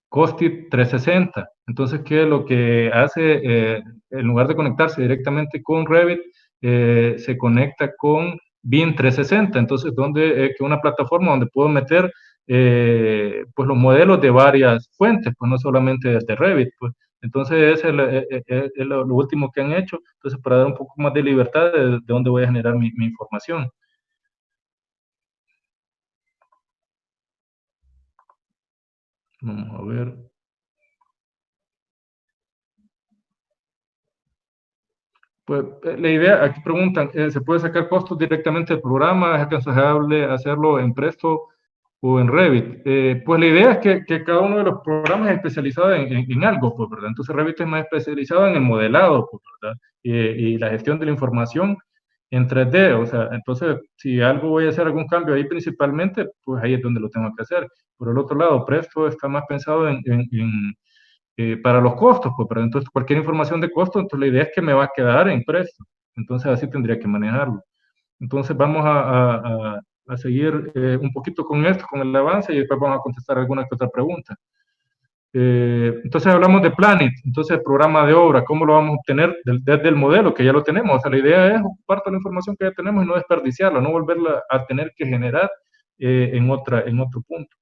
Costit 360. Entonces, ¿qué es lo que hace? En lugar de conectarse directamente con Revit, se conecta con BIM 360. Entonces, que una plataforma donde puedo meter pues los modelos de varias fuentes, pues no solamente de Revit. Pues. Entonces, ese es lo último que han hecho. Entonces, para dar un poco más de libertad de dónde voy a generar mi información. Vamos a ver. Pues la idea, aquí preguntan, ¿se puede sacar costos directamente del programa? ¿Es aconsejable hacerlo en Presto o en Revit? Pues la idea es que cada uno de los programas es especializado en algo, pues, ¿verdad? Entonces Revit es más especializado en el modelado, pues, ¿verdad? Y la gestión de la información en 3D, o sea, entonces si algo voy a hacer algún cambio ahí principalmente, pues ahí es donde lo tengo que hacer. Por el otro lado, Presto está más pensado para los costos, pues, pero entonces cualquier información de costo, entonces la idea es que me va a quedar en precio, entonces así tendría que manejarlo. Entonces vamos a seguir un poquito con esto, con el avance y después vamos a contestar alguna que otra pregunta. Entonces hablamos de Planet, entonces el programa de obra, ¿cómo lo vamos a obtener? Desde el modelo, que ya lo tenemos, o sea, la idea es ocupar toda la información que ya tenemos y no desperdiciarla, no volverla a tener que generar en otro punto.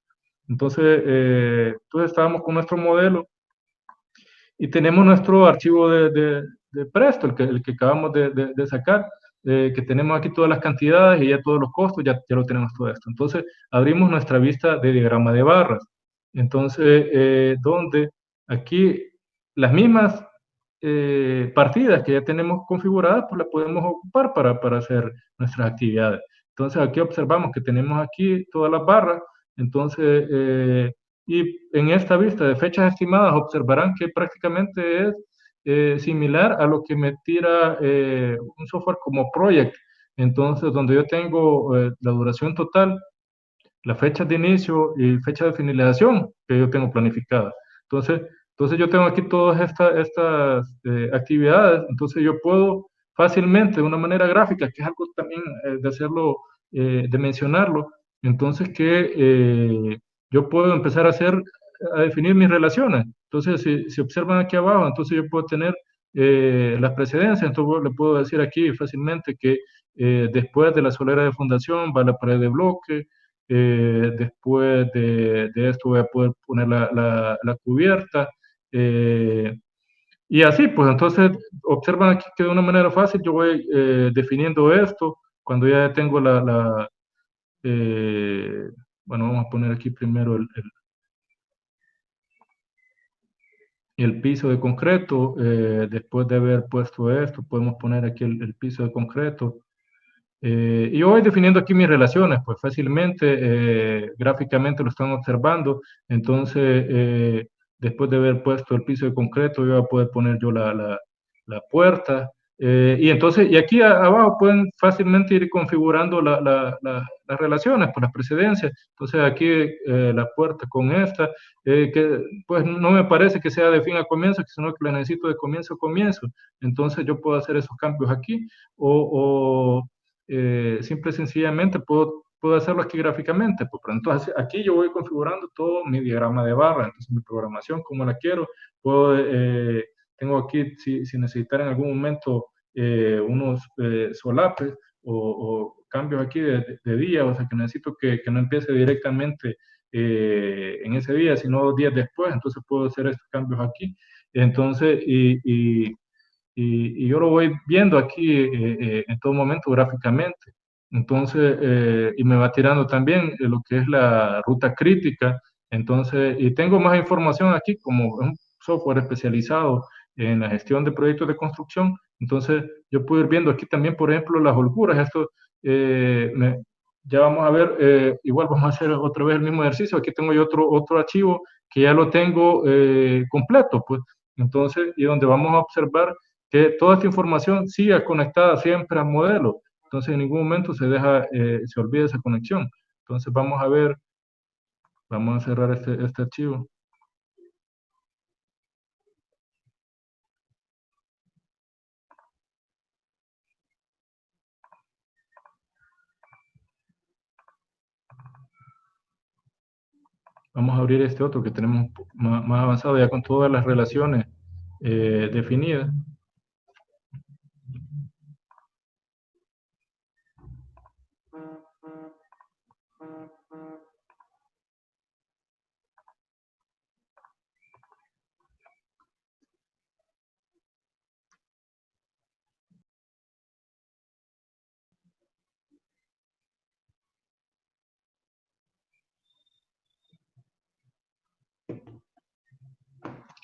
Entonces, entonces estábamos con nuestro modelo y tenemos nuestro archivo de Presto, el que acabamos de sacar, que tenemos aquí todas las cantidades y ya todos los costos, ya lo tenemos todo esto. Entonces, abrimos nuestra vista de diagrama de barras. Entonces, donde aquí las mismas partidas que ya tenemos configuradas, pues las podemos ocupar para hacer nuestras actividades. Entonces, aquí observamos que tenemos aquí todas las barras. Entonces, y en esta vista de fechas estimadas observarán que prácticamente es similar a lo que me tira un software como Project. Entonces, donde yo tengo la duración total, las fechas de inicio y fecha de finalización que yo tengo planificadas. Entonces yo tengo aquí todas estas actividades, entonces yo puedo fácilmente, de una manera gráfica, que es algo también de hacerlo, de mencionarlo, entonces que yo puedo empezar a definir mis relaciones. Entonces, si observan aquí abajo, entonces yo puedo tener las precedencias, entonces le puedo decir aquí fácilmente que después de la solera de fundación va la pared de bloque, después de esto voy a poder poner la cubierta. Y así, pues entonces observan aquí que de una manera fácil yo voy definiendo esto. Cuando ya tengo eh, bueno, vamos a poner aquí primero el piso de concreto. Después de haber puesto esto, podemos poner aquí el piso de concreto. Y yo voy definiendo aquí mis relaciones, pues fácilmente, gráficamente lo están observando. Entonces, después de haber puesto el piso de concreto, yo voy a poder poner yo la puerta. Y entonces, y aquí abajo pueden fácilmente ir configurando las relaciones, pues las precedencias. Entonces, aquí la puerta con esta, que pues no me parece que sea de fin a comienzo, sino que la necesito de comienzo a comienzo. Entonces, yo puedo hacer esos cambios aquí o simple y sencillamente puedo hacerlo aquí gráficamente. Pues, pero entonces aquí yo voy configurando todo mi diagrama de barra, entonces mi programación, como la quiero, puedo tengo aquí, si necesitar en algún momento unos solapes o cambios aquí de día, o sea, que necesito que no empiece directamente en ese día, sino 2 días después, entonces puedo hacer estos cambios aquí. Entonces, y yo lo voy viendo aquí en todo momento gráficamente. Entonces, y me va tirando también lo que es la ruta crítica. Entonces, y tengo más información aquí, como es un software especializado en la gestión de proyectos de construcción. Entonces, yo puedo ir viendo aquí también, por ejemplo, las holguras. Esto, ya vamos a ver, igual vamos a hacer otra vez el mismo ejercicio. Aquí tengo yo otro archivo que ya lo tengo completo, pues. Entonces, y donde vamos a observar que toda esta información siga conectada siempre al modelo. Entonces, en ningún momento se olvida esa conexión. Entonces, vamos a ver, vamos a cerrar este archivo. Vamos a abrir este otro que tenemos más avanzado, ya con todas las relaciones definidas.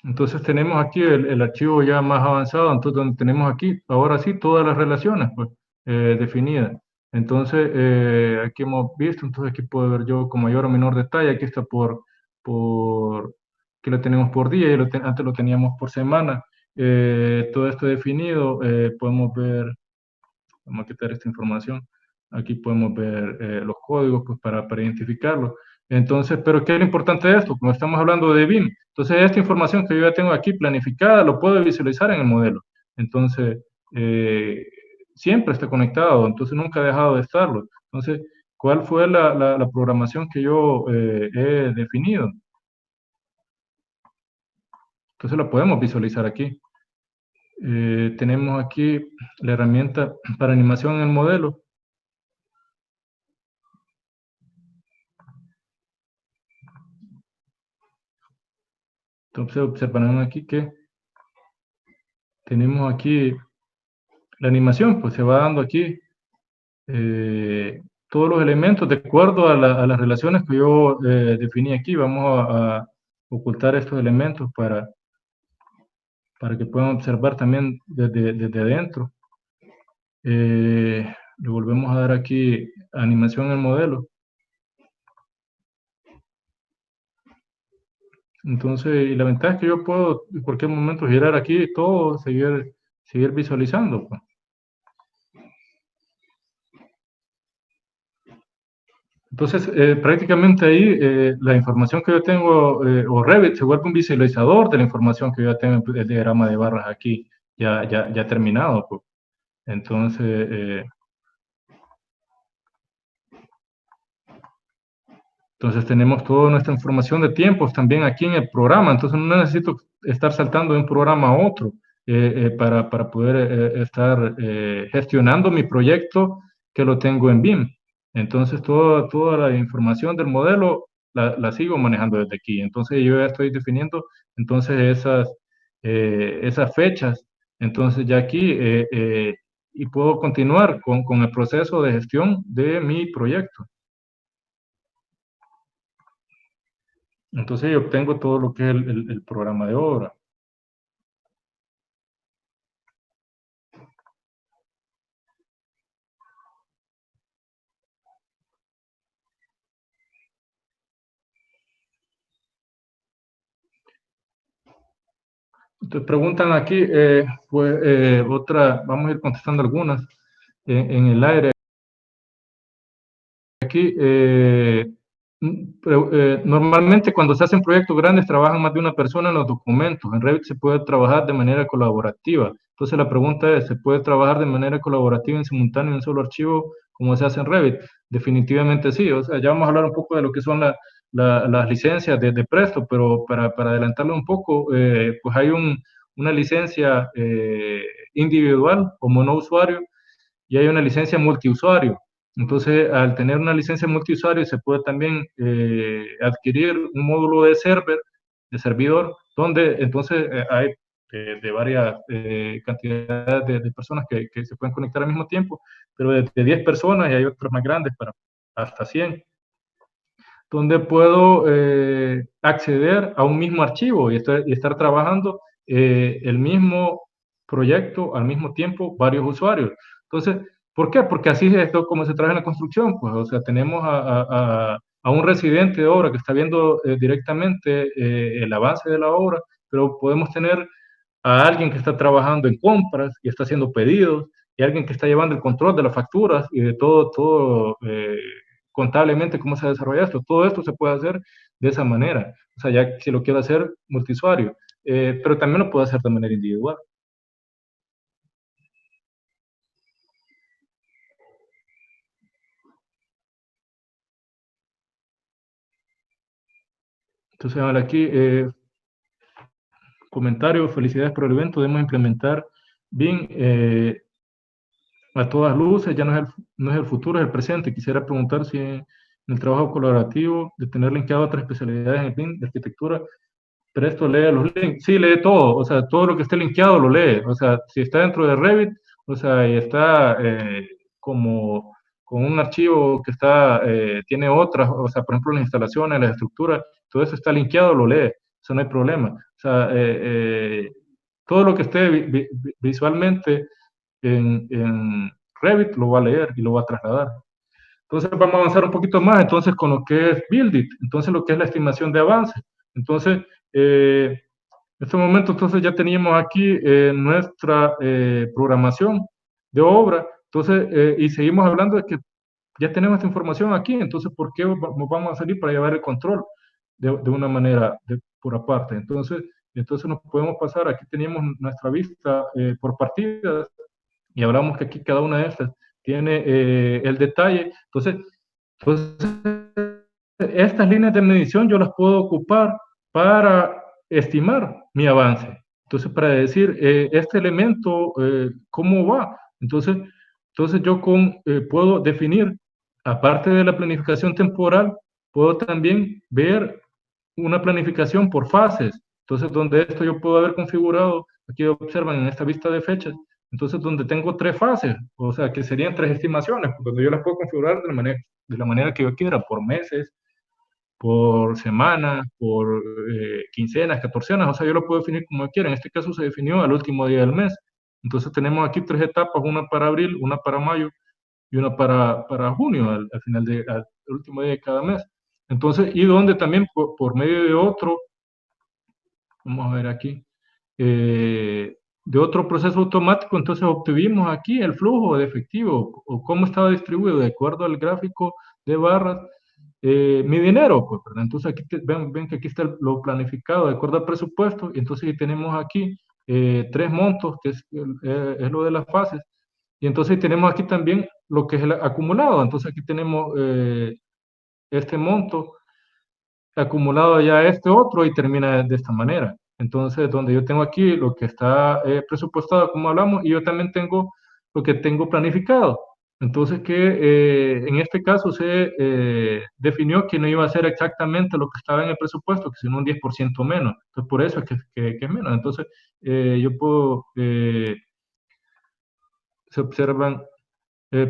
Entonces tenemos aquí el archivo ya más avanzado, entonces donde tenemos aquí, ahora sí, todas las relaciones pues, definidas. Entonces, aquí hemos visto, entonces aquí puedo ver yo con mayor o menor detalle, aquí está aquí lo tenemos por día, y antes lo teníamos por semana. Todo esto definido, podemos ver, vamos a quitar esta información, aquí podemos ver los códigos pues, para identificarlo. Entonces, pero ¿qué es lo importante de esto? Como estamos hablando de BIM, entonces esta información que yo ya tengo aquí planificada, lo puedo visualizar en el modelo. Entonces, eh, siempre está conectado, entonces nunca ha dejado de estarlo. Entonces, ¿cuál fue la programación que yo he definido? Entonces la podemos visualizar aquí. Tenemos aquí la herramienta para animación en el modelo. Entonces observarán aquí que tenemos aquí la animación, pues se va dando aquí todos los elementos de acuerdo a las relaciones que yo definí aquí. Vamos a ocultar estos elementos para que puedan observar también desde adentro. Le volvemos a dar aquí animación en el modelo. Entonces, y la ventaja es que yo puedo en cualquier momento girar aquí y todo, seguir visualizando, pues. Entonces, prácticamente ahí la información que yo tengo, o Revit se vuelve un visualizador de la información que yo ya tengo en el diagrama de barras aquí, ya terminado, pues. Entonces, tenemos toda nuestra información de tiempos también aquí en el programa, entonces no necesito estar saltando de un programa a otro para poder estar gestionando mi proyecto que lo tengo en BIM. Entonces toda la información del modelo la sigo manejando desde aquí. Entonces yo ya estoy definiendo entonces esas fechas. Entonces ya aquí y puedo continuar con el proceso de gestión de mi proyecto. Entonces yo obtengo todo lo que es el programa de obra. Entonces preguntan aquí, pues vamos a ir contestando algunas en el aire. Aquí, normalmente cuando se hacen proyectos grandes trabajan más de una persona en los documentos. En Revit se puede trabajar de manera colaborativa. Entonces la pregunta es, ¿se puede trabajar de manera colaborativa en simultáneo en un solo archivo como se hace en Revit? Definitivamente sí. O sea, ya vamos a hablar un poco de lo que son las licencias de Presto, pero para adelantarlo un poco, pues hay una licencia individual o monousuario y hay una licencia multiusuario. Entonces, al tener una licencia multiusuario, se puede también adquirir un módulo de server, de servidor, donde entonces hay de varias cantidades de personas que se pueden conectar al mismo tiempo, pero de 10 personas y hay otros más grandes para hasta 100 donde puedo acceder a un mismo archivo y estar trabajando el mismo proyecto al mismo tiempo varios usuarios. Entonces, ¿por qué? Porque así es esto como se trabaja en la construcción, pues, o sea, tenemos a un residente de obra que está viendo directamente el avance de la obra, pero podemos tener a alguien que está trabajando en compras y está haciendo pedidos, y alguien que está llevando el control de las facturas y de todo contablemente cómo se desarrolla esto. Todo esto se puede hacer de esa manera. O sea, ya si lo quiero hacer multiusuario, pero también lo puedo hacer de manera individual. Entonces, ahora aquí, comentario, felicidades por el evento, debemos implementar bien a todas luces, ya no es el futuro, es el presente. Quisiera preguntar si en el trabajo colaborativo, de tener linkeado otras especialidades en el BIM de arquitectura, pero esto lee los links. Sí, lee todo, o sea, todo lo que esté linkeado lo lee. O sea, si está dentro de Revit, o sea, y está como con un archivo que está, tiene otras, o sea, por ejemplo, las instalaciones, las estructuras, todo eso está linkeado, lo lee. Eso no hay problema. O sea, todo lo que esté visualmente en Revit lo va a leer y lo va a trasladar. Entonces vamos a avanzar un poquito más entonces con lo que es Build It, entonces lo que es la estimación de avance. Entonces, en este momento entonces ya teníamos aquí nuestra programación de obra, entonces, y seguimos hablando de que ya tenemos esta información aquí, entonces, ¿por qué nos vamos a salir para llevar el control de una manera por aparte? Entonces nos podemos pasar, aquí teníamos nuestra vista por partidas, y hablamos que aquí cada una de estas tiene el detalle. Entonces, estas líneas de medición yo las puedo ocupar para estimar mi avance. Entonces, para decir, este elemento, ¿cómo va? Entonces yo puedo definir, aparte de la planificación temporal, puedo también ver una planificación por fases. Entonces, donde esto yo puedo haber configurado, aquí observan en esta vista de fechas, entonces donde tengo tres fases, o sea, que serían tres estimaciones, donde yo las puedo configurar de la manera que yo quiera, por meses, por semanas, por quincenas, catorcenas, o sea, yo lo puedo definir como yo quiera. En este caso se definió al último día del mes. Entonces tenemos aquí tres etapas, una para abril, una para mayo y una para junio, al último día de cada mes. Entonces, y donde también por medio de otro, vamos a ver aquí, de otro proceso automático, entonces obtuvimos aquí el flujo de efectivo o cómo estaba distribuido de acuerdo al gráfico de barras, mi dinero, pues, ¿verdad? Entonces aquí ven que aquí está lo planificado de acuerdo al presupuesto, y entonces tenemos aquí tres montos, que es lo de las fases, y entonces tenemos aquí también lo que es el acumulado, entonces aquí tenemos este monto acumulado ya este otro y termina de esta manera. Entonces, donde yo tengo aquí lo que está presupuestado, como hablamos, y yo también tengo lo que tengo planificado. Entonces, que en este caso se definió que no iba a ser exactamente lo que estaba en el presupuesto, sino un 10% menos. Entonces, por eso es que es menos. Entonces, yo puedo, se observan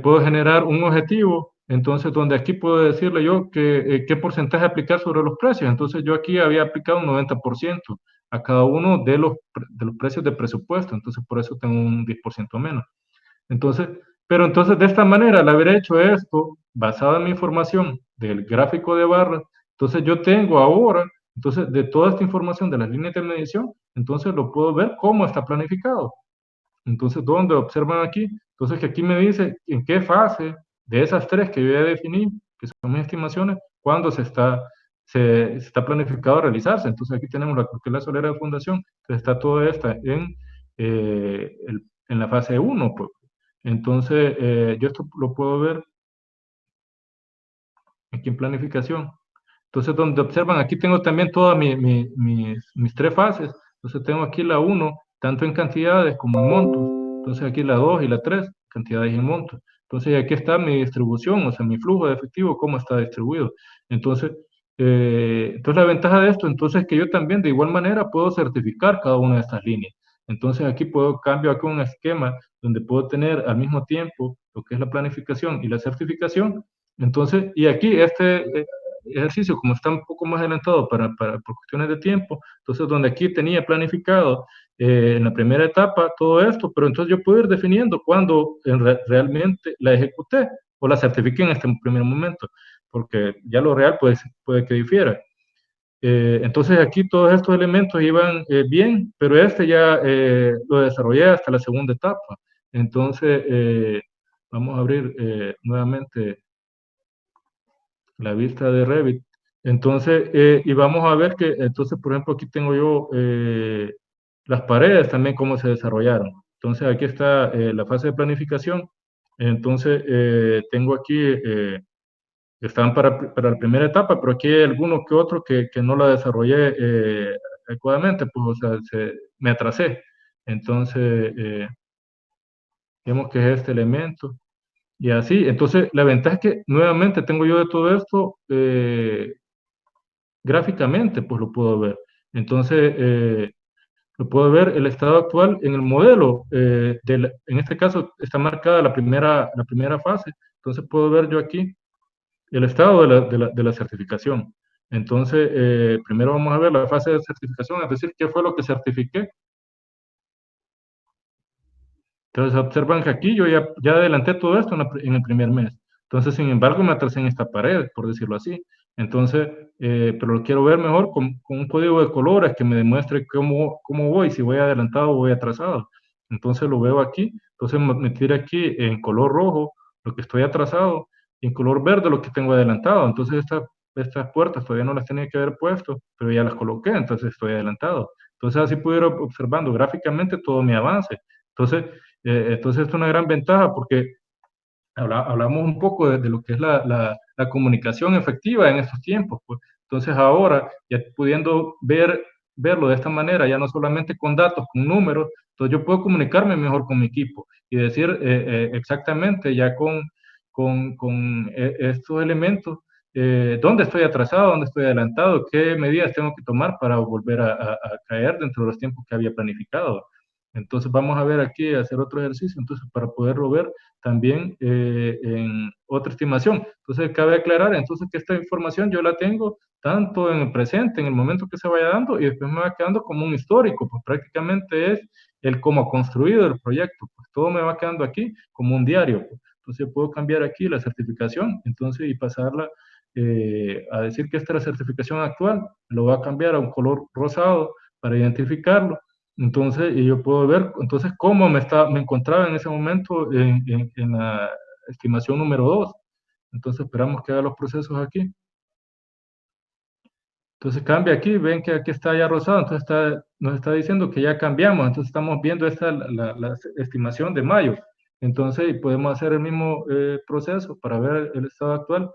puedo generar un objetivo, entonces donde aquí puedo decirle yo qué porcentaje aplicar sobre los precios. Entonces yo aquí había aplicado un 90% a cada uno de los precios de presupuesto, entonces por eso tengo un 10% menos. Entonces, pero entonces de esta manera, al haber hecho esto, basado en mi información del gráfico de barras, entonces yo tengo ahora, entonces de toda esta información de las líneas de medición, entonces lo puedo ver cómo está planificado. Entonces, ¿dónde observan aquí? Entonces, que aquí me dice en qué fase de esas tres que yo ya definí, que son mis estimaciones, cuándo se está planificado realizarse. Entonces, aquí tenemos lo que es la solera de fundación, entonces está toda esta en la fase uno, pues. Entonces, yo esto lo puedo ver aquí en planificación. Entonces, donde observan, aquí tengo también todas mis tres fases. Entonces, tengo aquí la uno tanto en cantidades como en montos. Entonces aquí la 2 y la 3, cantidades y montos. Entonces aquí está mi distribución, o sea, mi flujo de efectivo, cómo está distribuido. Entonces, la ventaja de esto, entonces, es que yo también de igual manera puedo certificar cada una de estas líneas. Entonces aquí cambio aquí un esquema donde puedo tener al mismo tiempo lo que es la planificación y la certificación. Entonces, y aquí ejercicio, como está un poco más adelantado por cuestiones de tiempo, entonces donde aquí tenía planificado en la primera etapa todo esto, pero entonces yo puedo ir definiendo cuándo realmente la ejecuté o la certifiqué en este primer momento, porque ya lo real puede que difiera. Entonces aquí todos estos elementos iban bien, pero este ya lo desarrollé hasta la segunda etapa. Entonces, vamos a abrir nuevamente la vista de Revit. Entonces, y vamos a ver que, entonces, por ejemplo, aquí tengo yo las paredes también, cómo se desarrollaron. Entonces, aquí está la fase de planificación. Entonces, tengo aquí, están para la primera etapa, pero aquí hay algunos que otros que no la desarrollé adecuadamente, pues, o sea, me atrasé. Entonces, vemos que es este elemento. Y así, entonces la ventaja es que nuevamente tengo yo de todo esto gráficamente, pues lo puedo ver. Entonces, lo puedo ver el estado actual en el modelo. En este caso está marcada la primera fase. Entonces puedo ver yo aquí el estado de la certificación. Entonces, primero vamos a ver la fase de certificación, es decir, qué fue lo que certifiqué. Entonces observan que aquí yo ya adelanté todo esto en el primer mes. Entonces, sin embargo, me atrasé en esta pared, por decirlo así. Entonces, pero lo quiero ver mejor con un código de colores que me demuestre cómo voy, si voy adelantado o voy atrasado. Entonces lo veo aquí. Entonces me tira aquí en color rojo lo que estoy atrasado y en color verde lo que tengo adelantado. Entonces estas puertas todavía no las tenía que haber puesto, pero ya las coloqué, entonces estoy adelantado. Entonces así puedo ir observando gráficamente todo mi avance. Entonces, entonces, esto es una gran ventaja porque hablamos un poco de lo que es la comunicación efectiva en estos tiempos, pues. Entonces, ahora, ya pudiendo verlo de esta manera, ya no solamente con datos, con números, entonces yo puedo comunicarme mejor con mi equipo y decir exactamente ya con estos elementos dónde estoy atrasado, dónde estoy adelantado, qué medidas tengo que tomar para volver a caer dentro de los tiempos que había planificado. Entonces vamos a ver aquí, hacer otro ejercicio, entonces para poderlo ver también en otra estimación. Entonces cabe aclarar entonces que esta información yo la tengo tanto en el presente, en el momento que se vaya dando, y después me va quedando como un histórico, pues prácticamente es el cómo ha construido el proyecto, pues todo me va quedando aquí como un diario, pues. Entonces puedo cambiar aquí la certificación, entonces y pasarla a decir que esta es la certificación actual, lo va a cambiar a un color rosado para identificarlo. Entonces, y yo puedo ver entonces cómo me encontraba en ese momento en la estimación número 2. Entonces, esperamos que haga los procesos aquí. Entonces, cambia aquí, ven que aquí está ya rosado, entonces nos está diciendo que ya cambiamos. Entonces, estamos viendo la estimación de mayo. Entonces, y podemos hacer el mismo proceso para ver el estado actual.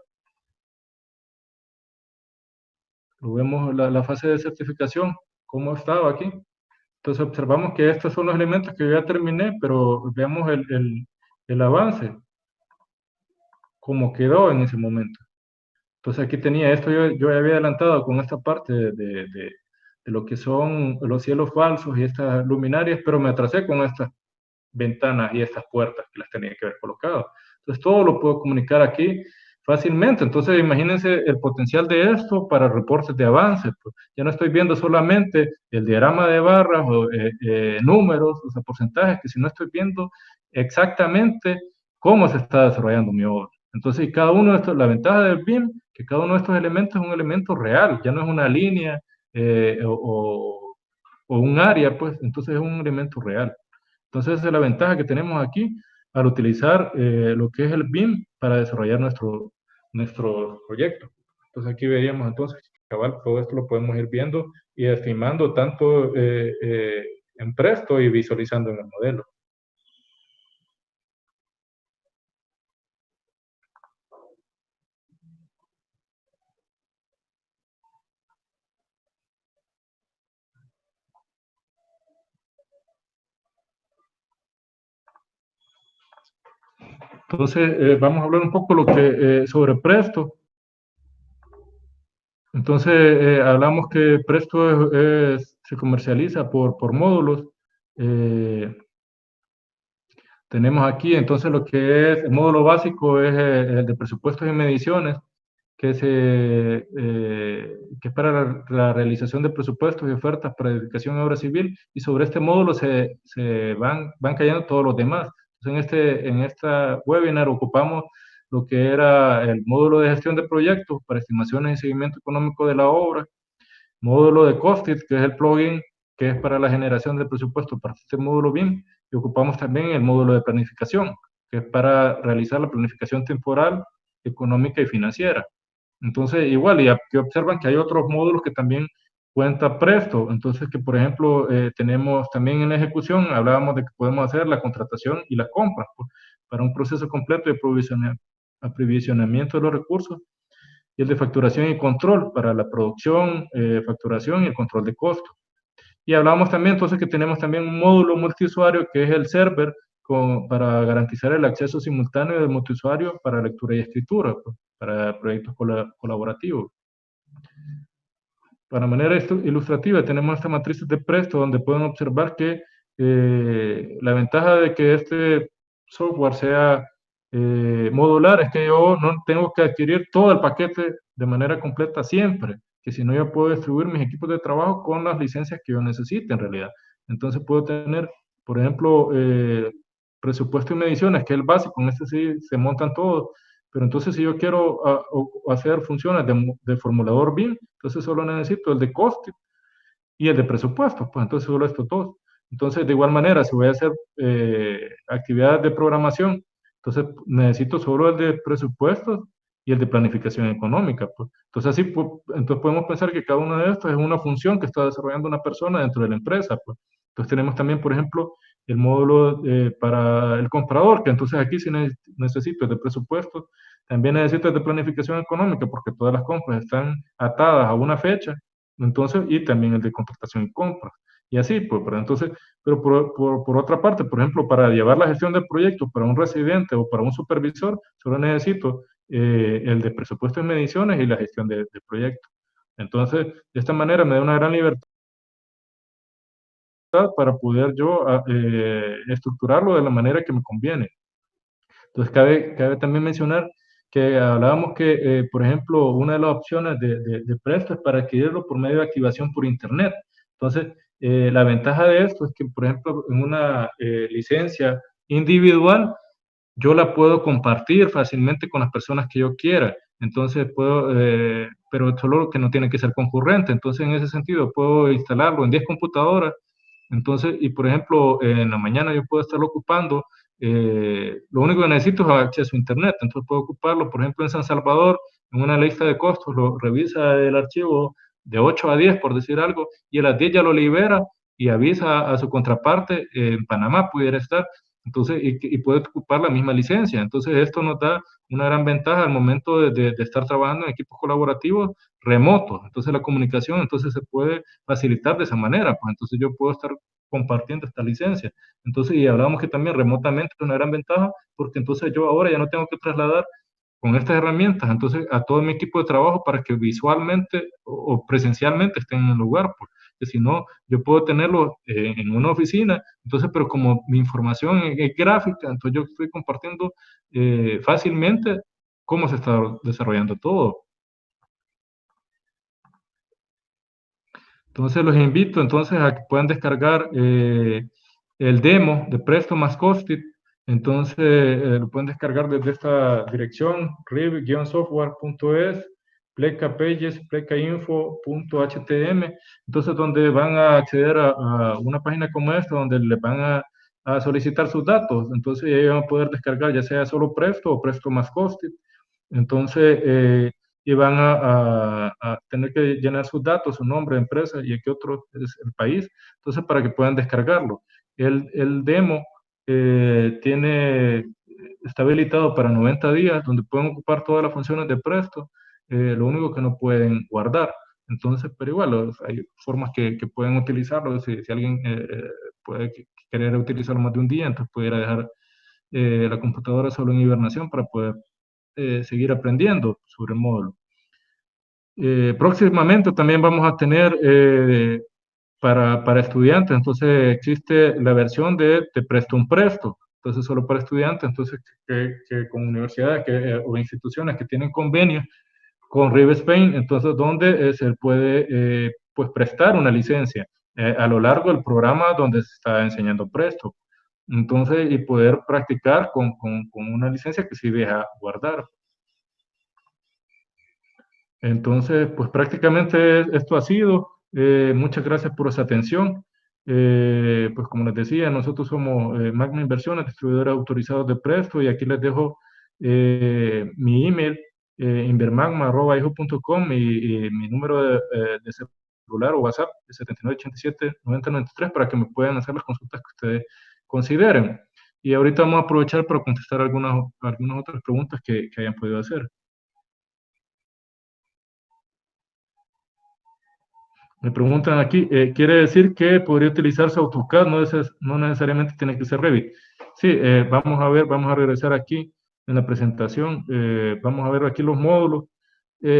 Lo vemos la fase de certificación, cómo estaba aquí. Entonces observamos que estos son los elementos que yo ya terminé, pero veamos el avance, cómo quedó en ese momento. Entonces aquí tenía esto, yo ya había adelantado con esta parte de lo que son los cielos falsos y estas luminarias, pero me atrasé con estas ventanas y estas puertas que las tenía que haber colocado. Entonces todo lo puedo comunicar aquí fácilmente. Entonces imagínense el potencial de esto para reportes de avance. Pues, ya no estoy viendo solamente el diagrama de barras o números, o sea, porcentajes, que si no estoy viendo exactamente cómo se está desarrollando mi obra. Entonces, y cada uno de estos, la ventaja del BIM, que cada uno de estos elementos es un elemento real, ya no es una línea o un área, pues entonces es un elemento real. Entonces, esa es la ventaja que tenemos aquí al utilizar lo que es el BIM para desarrollar nuestro proyecto. Entonces, aquí veríamos entonces, cabal, todo esto lo podemos ir viendo y estimando tanto en Presto y visualizando en el modelo. Entonces, vamos a hablar un poco sobre Presto. Entonces, hablamos que Presto se comercializa por módulos. Tenemos aquí, entonces, lo que es el módulo básico es el de presupuestos y mediciones, que es para la realización de presupuestos y ofertas para edificación y obra civil, y sobre este módulo se van cayendo todos los demás. Entonces, en esta webinar ocupamos lo que era el módulo de gestión de proyectos para estimaciones y seguimiento económico de la obra, módulo de Costit, que es el plugin que es para la generación de presupuesto para este módulo BIM, y ocupamos también el módulo de planificación, que es para realizar la planificación temporal, económica y financiera. Entonces, igual, y aquí observan que hay otros módulos que también cuenta Presto. Entonces, que por ejemplo, tenemos también en ejecución, hablábamos de que podemos hacer la contratación y la compra para un proceso completo de aprovisionamiento de los recursos, y el de facturación y control para la producción, facturación y el control de costos. Y hablamos también entonces que tenemos también un módulo multiusuario que es el server para garantizar el acceso simultáneo del multiusuario para lectura y escritura, pues, para proyectos colaborativos. Para manera ilustrativa tenemos esta matriz de Presto donde pueden observar que la ventaja de que este software sea modular es que yo no tengo que adquirir todo el paquete de manera completa siempre, que si no yo puedo distribuir mis equipos de trabajo con las licencias que yo necesite en realidad. Entonces puedo tener, por ejemplo, presupuesto y mediciones, que es el básico, en este sí se montan todos, pero entonces si yo quiero hacer funciones de formulador BIM, entonces solo necesito el de coste y el de presupuesto, pues entonces solo estos dos. Entonces, de igual manera, si voy a hacer actividades de programación, entonces necesito solo el de presupuestos y el de planificación económica, pues. Entonces, así, pues, entonces podemos pensar que cada uno de estos es una función que está desarrollando una persona dentro de la empresa, pues. Entonces tenemos también, por ejemplo, el módulo para el comprador, que entonces aquí sí necesito el de presupuestos, también necesito el de planificación económica, porque todas las compras están atadas a una fecha, entonces, y también el de contratación y compras. Y así, pues, pero entonces, pero por otra parte, por ejemplo, para llevar la gestión del proyecto para un residente o para un supervisor, solo necesito el de presupuesto y mediciones y la gestión del proyecto. Entonces, de esta manera me da una gran libertad para poder yo estructurarlo de la manera que me conviene. Entonces, cabe también mencionar que hablábamos que, por ejemplo, una de las opciones de Presto es para adquirirlo por medio de activación por Internet. Entonces, la ventaja de esto es que, por ejemplo, en una licencia individual, yo la puedo compartir fácilmente con las personas que yo quiera. Entonces, pero solo que no tiene que ser concurrente. Entonces, en ese sentido, puedo instalarlo en 10 computadoras. Entonces, y por ejemplo, en la mañana yo puedo estarlo ocupando. Lo único que necesito es acceso a Internet. Entonces, puedo ocuparlo, por ejemplo, en San Salvador, en una lista de costos, lo revisa el archivo de 8 a 10, por decir algo, y a las 10 ya lo libera y avisa a su contraparte en Panamá, pudiera estar. Entonces, y puede ocupar la misma licencia. Entonces, esto nos da una gran ventaja al momento de estar trabajando en equipos colaborativos remotos. Entonces, la comunicación entonces se puede facilitar de esa manera. Pues entonces yo puedo estar compartiendo esta licencia. Entonces, y hablábamos que también remotamente es una gran ventaja, porque entonces yo ahora ya no tengo que trasladar con estas herramientas, entonces, a todo mi equipo de trabajo para que visualmente o presencialmente estén en un lugar, porque si no, yo puedo tenerlo en una oficina, entonces, pero como mi información es gráfica, entonces yo estoy compartiendo fácilmente cómo se está desarrollando todo. Entonces, los invito entonces a que puedan descargar el demo de Presto más Costit. Entonces, lo pueden descargar desde esta dirección, rib-software.es, pleca pages, plecainfo.htm. Entonces, donde van a acceder a una página como esta, donde le van a solicitar sus datos. Entonces, ahí van a poder descargar ya sea solo Presto o Presto más Costit. Entonces, y van a tener que llenar sus datos, su nombre de empresa y aquí otro es el país. Entonces, para que puedan descargarlo. El demo está habilitado para 90 días, donde pueden ocupar todas las funciones de Presto, lo único que no pueden guardar. Entonces, pero igual, hay formas que pueden utilizarlo. Si alguien puede querer utilizarlo más de un día, entonces pudiera dejar la computadora solo en hibernación para poder seguir aprendiendo sobre el módulo. Próximamente también vamos a tener para estudiantes, entonces existe la versión de Te presto un presto, entonces solo para estudiantes, entonces que con universidades o instituciones que tienen convenios con Rive Spain, entonces donde se puede pues prestar una licencia a lo largo del programa donde se está enseñando Presto. Entonces, y poder practicar con una licencia que sí deja guardar. Entonces, pues prácticamente esto ha sido. Muchas gracias por esa atención. Pues como les decía, nosotros somos Magna Inversiones, distribuidores autorizados de Presto, y aquí les dejo mi email, invermagma@yahoo.com, y mi número de celular o WhatsApp es 7987-9093 para que me puedan hacer las consultas que ustedes consideren. Y ahorita vamos a aprovechar para contestar algunas otras preguntas que hayan podido hacer. Me preguntan aquí, ¿quiere decir que podría utilizarse AutoCAD? No necesariamente tiene que ser Revit. Sí, vamos a ver, vamos a regresar aquí en la presentación. Vamos a ver aquí los módulos.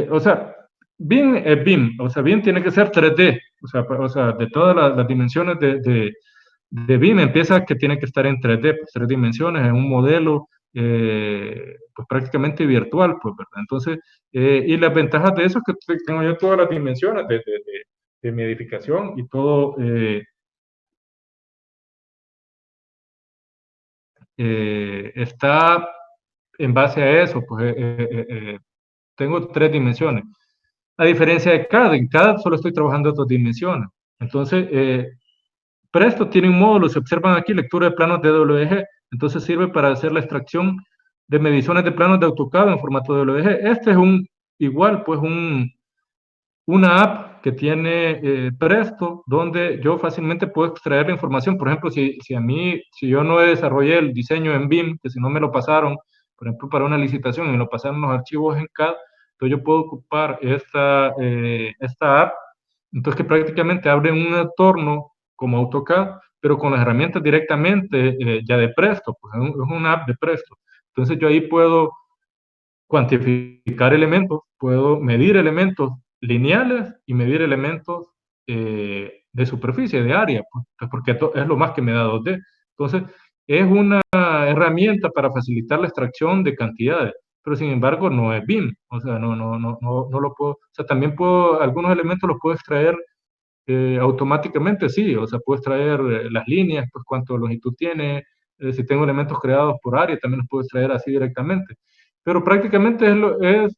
O sea, BIM es BIM. O sea, BIM tiene que ser 3D. O sea de todas las dimensiones de BIM empieza que tiene que estar en 3D, pues 3 dimensiones, en un modelo pues prácticamente virtual, pues, ¿verdad? Entonces, y las ventajas de eso es que tengo yo todas las dimensiones de mi edificación y todo está en base a eso, pues tengo 3 dimensiones. A diferencia de CAD, en CAD solo estoy trabajando 2 dimensiones. Entonces, Presto tiene un módulo, se observan aquí, lectura de planos DWG, entonces sirve para hacer la extracción de mediciones de planos de AutoCAD en formato DWG. Este es igual, pues una app que tiene Presto, donde yo fácilmente puedo extraer la información. Por ejemplo, si yo no desarrollé el diseño en BIM, que si no me lo pasaron, por ejemplo, para una licitación y me lo pasaron los archivos en CAD, entonces yo puedo ocupar esta app, entonces que prácticamente abre un entorno como AutoCAD, pero con las herramientas directamente ya de Presto, pues es una app de Presto. Entonces yo ahí puedo cuantificar elementos, puedo medir elementos lineales y medir elementos de superficie, de área, pues, porque es lo más que me da 2D. Entonces, es una herramienta para facilitar la extracción de cantidades, pero sin embargo no es BIM, o sea, no lo puedo, o sea, también algunos elementos los puedo extraer automáticamente, sí, o sea, puedo extraer las líneas, pues cuánto longitud tiene, si tengo elementos creados por área, también los puedo extraer así directamente. Pero prácticamente es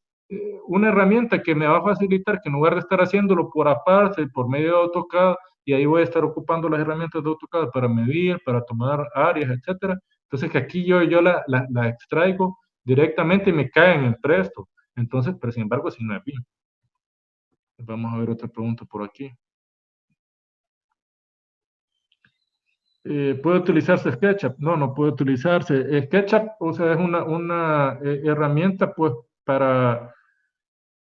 una herramienta que me va a facilitar que en lugar de estar haciéndolo por aparte, por medio de AutoCAD, y ahí voy a estar ocupando las herramientas de AutoCAD para medir, para tomar áreas, etcétera. Entonces que aquí yo la extraigo directamente y me cae en el Presto. Entonces, pero sin embargo, si no es bien. Vamos a ver otra pregunta por aquí. ¿Puede utilizarse SketchUp? No puede utilizarse. SketchUp, o sea, es una herramienta, pues,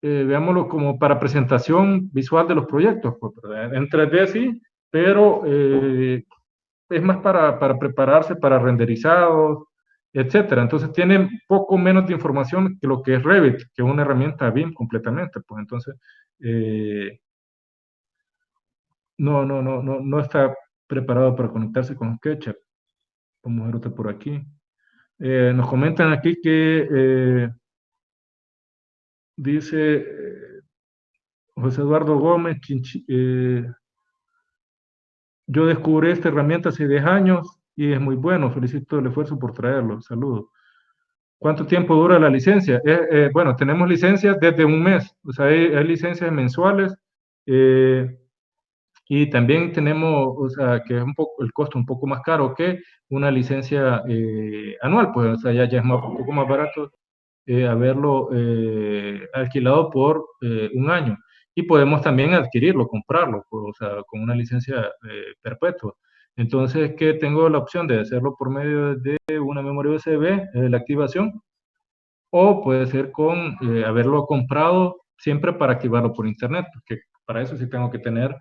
veámoslo como para presentación visual de los proyectos, pues, ¿verdad? En 3D sí, pero es más para prepararse para renderizados, etcétera. Entonces tiene poco menos de información que lo que es Revit, que es una herramienta BIM completamente, pues entonces no está preparado para conectarse con SketchUp. Vamos a ver otra por aquí. Nos comentan aquí que dice José Eduardo Gómez, yo descubrí esta herramienta hace 10 años y es muy bueno. Felicito el esfuerzo por traerlo. Saludos. ¿Cuánto tiempo dura la licencia? Bueno, tenemos licencias desde un mes. O sea, hay licencias mensuales y también tenemos, o sea, que es el costo un poco más caro que una licencia anual. Pues, o sea, ya es un poco más barato haberlo alquilado por un año. Y podemos también adquirirlo, comprarlo, o sea, con una licencia perpetua. Entonces, que tengo la opción de hacerlo por medio de una memoria USB, la activación, o puede ser con haberlo comprado siempre para activarlo por internet, porque para eso sí tengo que tener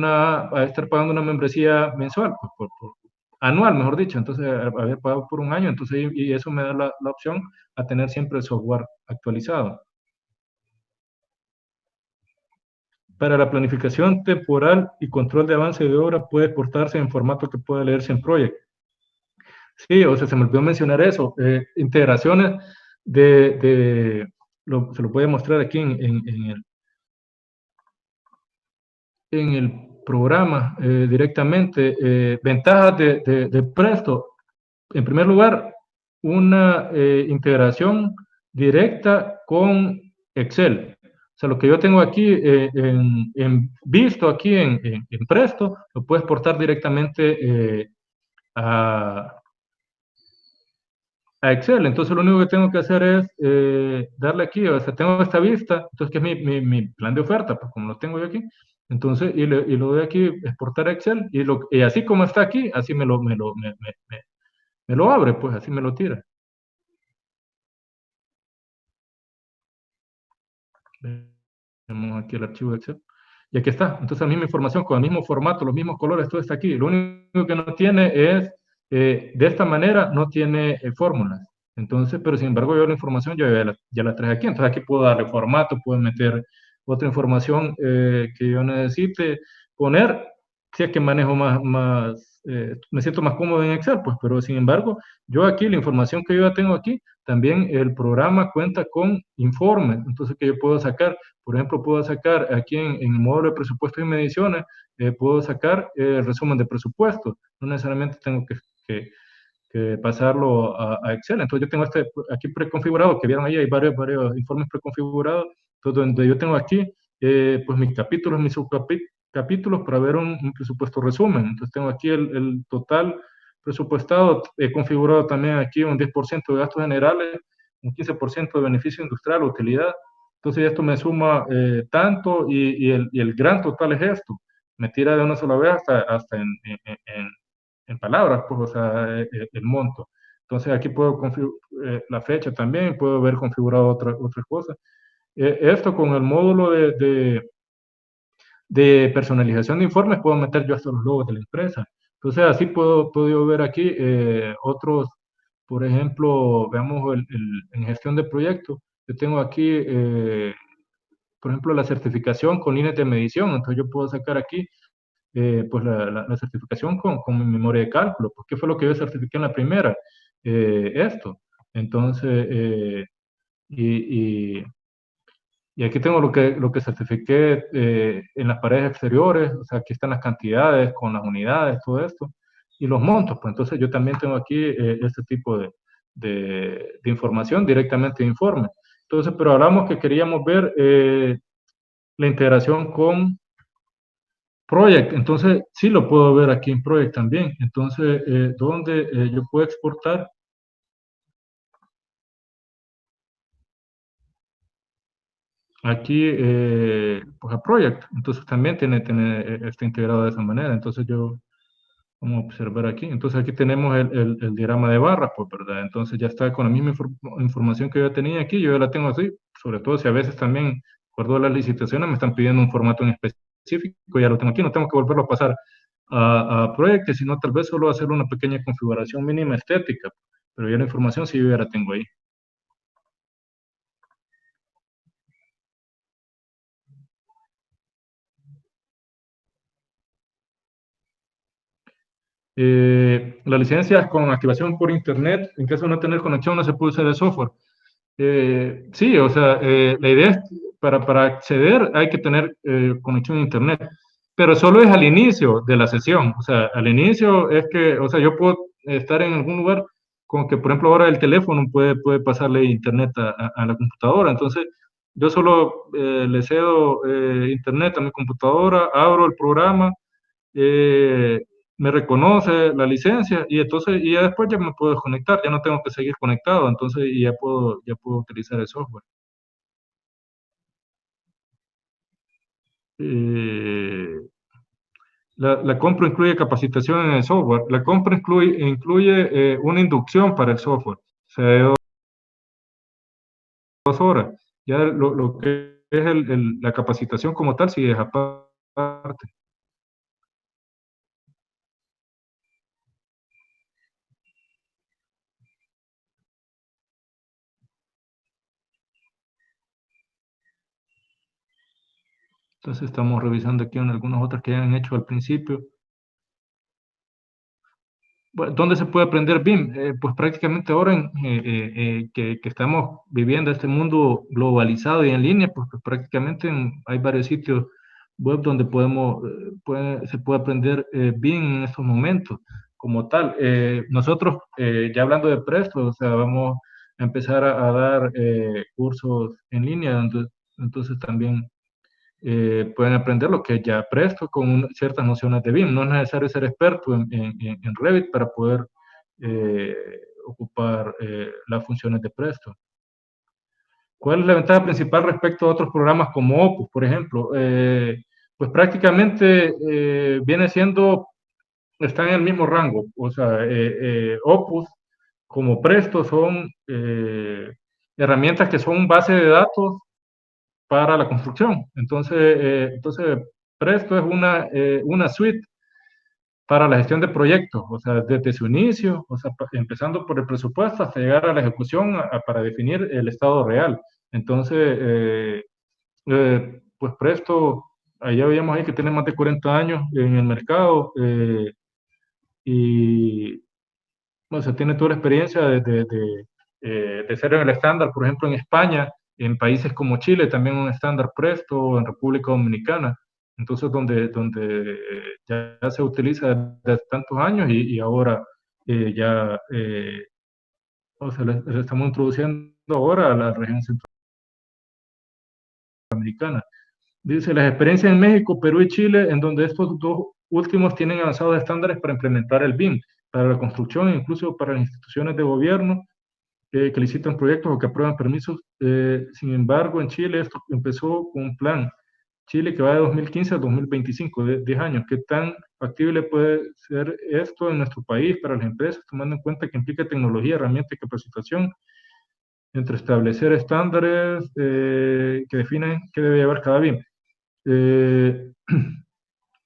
a estar pagando una membresía mensual, pues, anual, mejor dicho, entonces haber pagado por un año, entonces y eso me da la opción a tener siempre el software actualizado. Para la planificación temporal y control de avance de obra puede exportarse en formato que pueda leerse en Project. Sí, o sea, se me olvidó mencionar eso. Integraciones se lo voy a mostrar aquí en el programa directamente. Ventajas de Presto. En primer lugar, una integración directa con Excel. O sea, lo que yo tengo aquí visto aquí en Presto, lo puedo exportar directamente a, a Excel. Entonces, lo único que tengo que hacer es darle aquí, o sea, tengo esta vista, entonces, que es mi plan de oferta, pues como lo tengo yo aquí. Entonces, y lo doy aquí, exportar a Excel, y así como está aquí, así me lo abre, pues así me lo tira. Tenemos aquí el archivo de Excel. Y aquí está. Entonces, la misma información con el mismo formato, los mismos colores, todo está aquí. Lo único que no tiene es, de esta manera, no tiene fórmulas. Entonces, pero sin embargo, yo la información ya la traje aquí. Entonces, aquí puedo darle formato, puedo meter otra información que yo necesite poner. Si es que manejo me siento más cómodo en Excel, pues, pero sin embargo, yo aquí, la información que yo ya tengo aquí, también el programa cuenta con informes, entonces que yo puedo sacar, por ejemplo, puedo sacar aquí en el módulo de presupuestos y mediciones, puedo sacar el resumen de presupuestos, no necesariamente tengo que pasarlo a Excel. Entonces yo tengo este aquí preconfigurado, que vieron ahí, hay varios informes preconfigurados, entonces donde yo tengo aquí, pues mis capítulos, mis subcapítulos para ver un presupuesto resumen. Entonces tengo aquí el total presupuestado, he configurado también aquí un 10% de gastos generales, un 15% de beneficio industrial, utilidad. Entonces esto me suma tanto y el gran total es esto. Me tira de una sola vez hasta en palabras, pues, o sea, el monto. Entonces aquí puedo configurar la fecha también, puedo ver configurado otras cosas. Esto con el módulo de personalización de informes, puedo meter yo hasta los logos de la empresa. Entonces así puedo yo ver aquí otros, por ejemplo, veamos en gestión de proyectos, yo tengo aquí, por ejemplo, la certificación con líneas de medición, entonces yo puedo sacar aquí pues la certificación con mi memoria de cálculo, porque fue lo que yo certifiqué en la primera, esto. Entonces, y, y, y aquí tengo lo que certifiqué en las paredes exteriores, o sea, aquí están las cantidades con las unidades, todo esto, y los montos, pues entonces yo también tengo aquí este tipo de información directamente de informe. Entonces, pero hablamos que queríamos ver la integración con Project, entonces sí lo puedo ver aquí en Project también. Entonces, ¿dónde yo puedo exportar? Aquí, pues a Project. Entonces también está integrado de esa manera. Entonces vamos a observar aquí. Entonces aquí tenemos el diagrama de barras, pues, ¿verdad? Entonces ya está con la misma información que yo tenía aquí, yo ya la tengo así. Sobre todo si a veces también, de acuerdo a las licitaciones, me están pidiendo un formato en específico, ya lo tengo aquí, no tengo que volverlo a pasar a Project, sino tal vez solo hacer una pequeña configuración mínima estética, pero ya la información sí yo ya la tengo ahí. Las licencias con activación por internet, en caso de no tener conexión, no se puede usar el software. Sí, o sea, la idea es para acceder hay que tener conexión a internet, pero solo es al inicio de la sesión. O sea, al inicio es que, o sea, yo puedo estar en algún lugar con que, por ejemplo, ahora el teléfono puede pasarle internet a la computadora. Entonces, yo solo le cedo internet a mi computadora, abro el programa, eh, me reconoce la licencia y entonces y ya después ya me puedo desconectar, ya no tengo que seguir conectado, entonces y ya puedo utilizar el software. Eh, la compra incluye capacitación en el software. La compra incluye una inducción para el software, o sea, de 2 horas. Ya lo que es la capacitación como tal, sí es aparte. Entonces estamos revisando aquí en algunas otras que han hecho al principio. Bueno, ¿dónde se puede aprender BIM? Pues prácticamente ahora que estamos viviendo este mundo globalizado y en línea, pues prácticamente hay varios sitios web donde se puede aprender BIM en estos momentos como tal. Nosotros, ya hablando de Presto, o sea, vamos a empezar a dar cursos en línea, entonces también pueden aprender lo que ya Presto con ciertas nociones de BIM. No es necesario ser experto en Revit para poder eh, ocupar las funciones de Presto. ¿Cuál es la ventaja principal respecto a otros programas como Opus, por ejemplo? Pues prácticamente viene siendo, está en el mismo rango. O sea, Opus como Presto son herramientas que son base de datos para la construcción. Entonces Presto es una suite para la gestión de proyectos, o sea, desde su inicio, o sea, empezando por el presupuesto hasta llegar a la ejecución para definir el estado real. Entonces, pues Presto, allá veíamos ahí que tiene más de 40 años en el mercado y o sea, tiene toda la experiencia de ser el estándar, por ejemplo, en España, en países como Chile, también un estándar Presto, en República Dominicana. Entonces, donde ya se utiliza desde tantos años y ahora ya, o sea, le estamos introduciendo ahora a la región centroamericana. Dice, las experiencias en México, Perú y Chile, en donde estos dos últimos tienen avanzados estándares para implementar el BIM, para la construcción e incluso para las instituciones de gobierno que licitan proyectos o que aprueban permisos. Sin embargo, en Chile esto empezó con un plan. Chile que va de 2015 a 2025, de 10 años. ¿Qué tan factible puede ser esto en nuestro país para las empresas, tomando en cuenta que implica tecnología, herramienta y capacitación, entre establecer estándares que definen qué debe llevar cada BIM? Eh,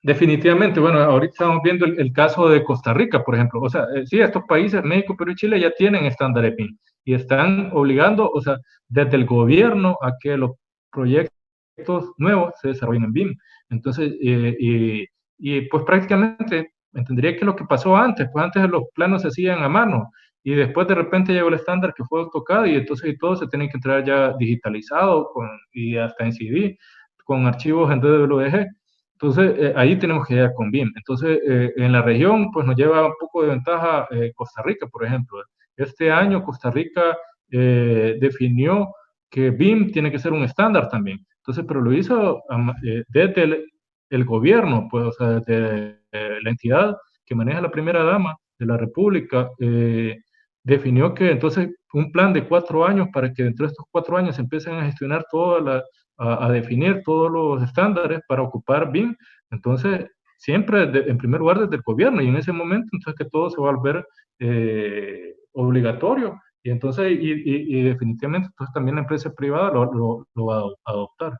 Definitivamente, bueno, ahorita estamos viendo el caso de Costa Rica, por ejemplo. O sea, sí, estos países, México, Perú y Chile, ya tienen estándares PIN y están obligando, o sea, desde el gobierno a que los proyectos nuevos se desarrollen en BIM. Entonces, pues prácticamente entendería que es lo que pasó antes, pues antes los planos se hacían a mano y después de repente llegó el estándar que fue AutoCAD y entonces y todo se tiene que entregar ya digitalizado y hasta en CD, con archivos en DWG. Entonces, ahí tenemos que llegar con BIM. Entonces, en la región, pues nos lleva un poco de ventaja Costa Rica, por ejemplo. Este año Costa Rica definió que BIM tiene que ser un estándar también. Entonces, pero lo hizo desde el gobierno, pues, o sea, desde la entidad que maneja la primera dama de la República, definió que entonces un plan de 4 años para que dentro de estos 4 años se empiecen a gestionar a definir todos los estándares para ocupar BIM. Entonces, siempre en primer lugar desde el gobierno y en ese momento entonces que todo se va a volver obligatorio y entonces y definitivamente entonces también la empresa privada lo va a adoptar.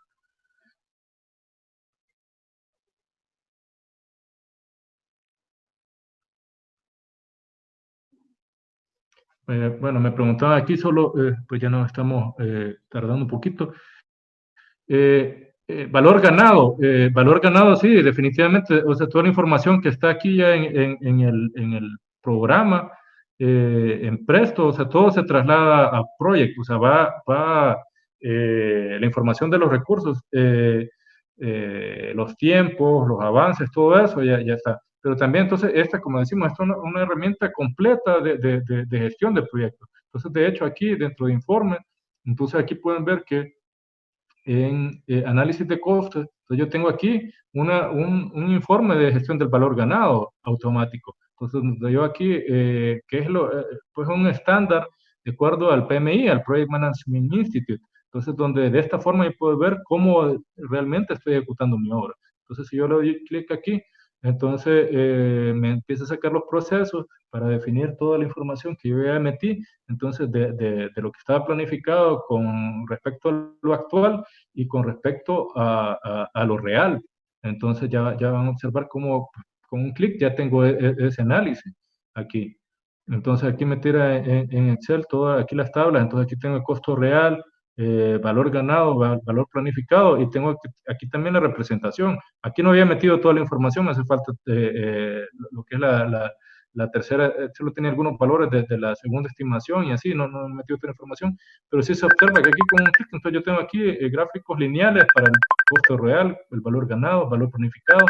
Bueno, me preguntaba aquí solo, pues ya nos estamos tardando un poquito. Valor ganado, sí, definitivamente. O sea, toda la información que está aquí ya en el programa, en Presto, o sea, todo se traslada a Project, o sea, va la información de los recursos, los tiempos, los avances, todo eso ya está. Pero también, entonces, como decimos, es una herramienta completa de gestión de proyectos. Entonces, de hecho, aquí dentro de informe, entonces aquí pueden ver que en análisis de costos. Entonces yo tengo aquí un informe de gestión del valor ganado automático. Entonces yo aquí, que es pues un estándar de acuerdo al PMI, al Project Management Institute. Entonces, donde de esta forma yo puedo ver cómo realmente estoy ejecutando mi obra. Entonces, si yo le doy clic aquí, entonces me empieza a sacar los procesos para definir toda la información que yo ya metí, entonces de lo que estaba planificado con respecto a lo actual y con respecto a lo real. Entonces ya van a observar cómo con un clic ya tengo ese análisis aquí. Entonces aquí me tira en Excel todas aquí las tablas, entonces aquí tengo el costo real, valor ganado, valor planificado, y tengo aquí también la representación. Aquí no había metido toda la información, me hace falta lo que es la tercera, solo tenía algunos valores de la segunda estimación y así, no he metido toda la información, pero sí se observa que aquí con un clic, entonces yo tengo aquí gráficos lineales para el costo real, el valor ganado, el valor planificado,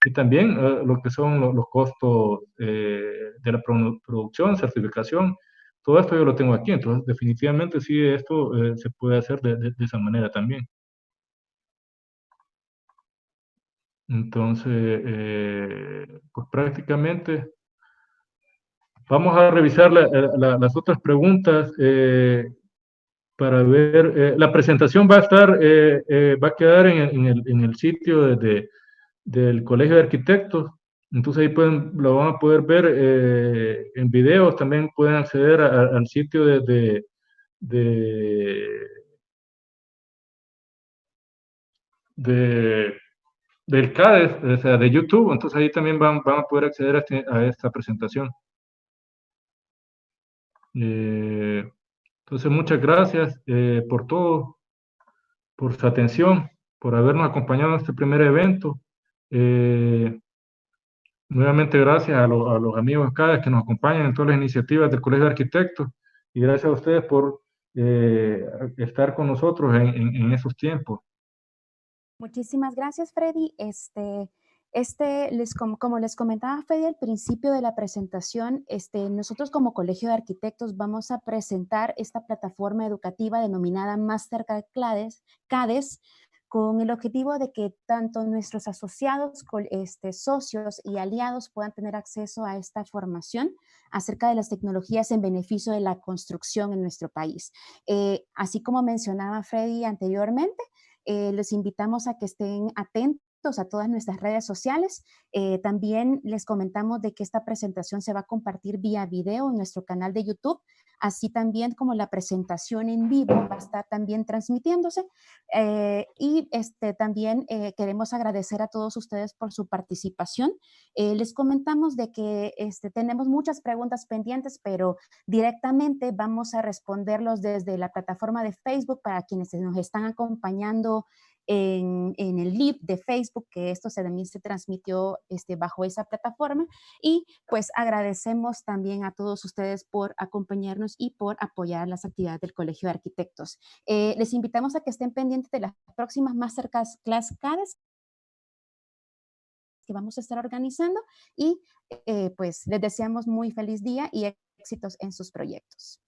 y también lo que son los costos de la producción, certificación, todo esto yo lo tengo aquí, entonces definitivamente sí, esto se puede hacer de esa manera también. Entonces, pues prácticamente vamos a revisar las otras preguntas para ver, la presentación va a estar, va a quedar en el sitio del Colegio de Arquitectos. Entonces ahí lo van a poder ver en videos, también pueden acceder al sitio de- de- del CADES, o sea, de YouTube. Entonces ahí también van a poder acceder a esta presentación. Eh, entonces muchas gracias por todo, por su atención, por habernos acompañado en este primer evento. Eh, Nuevamente gracias a los amigos CADES que nos acompañan en todas las iniciativas del Colegio de Arquitectos, y gracias a ustedes por estar con nosotros en esos tiempos. Muchísimas gracias, Freddy. Como les comentaba Freddy al principio de la presentación, nosotros como Colegio de Arquitectos vamos a presentar esta plataforma educativa denominada Mastercard CADES, con el objetivo de que tanto nuestros asociados, socios y aliados puedan tener acceso a esta formación acerca de las tecnologías en beneficio de la construcción en nuestro país. Así como mencionaba Freddy anteriormente, les invitamos a que estén atentos a todas nuestras redes sociales. También les comentamos de que esta presentación se va a compartir vía video en nuestro canal de YouTube, así también como la presentación en vivo va a estar también transmitiéndose. También queremos agradecer a todos ustedes por su participación. Les comentamos de que tenemos muchas preguntas pendientes, pero directamente vamos a responderlos desde la plataforma de Facebook para quienes nos están acompañando en el live de Facebook, que esto también se transmitió bajo esa plataforma. Y pues agradecemos también a todos ustedes por acompañarnos y por apoyar las actividades del Colegio de Arquitectos. Les invitamos a que estén pendientes de las próximas Masterclass CADES que vamos a estar organizando, y pues les deseamos muy feliz día y éxitos en sus proyectos.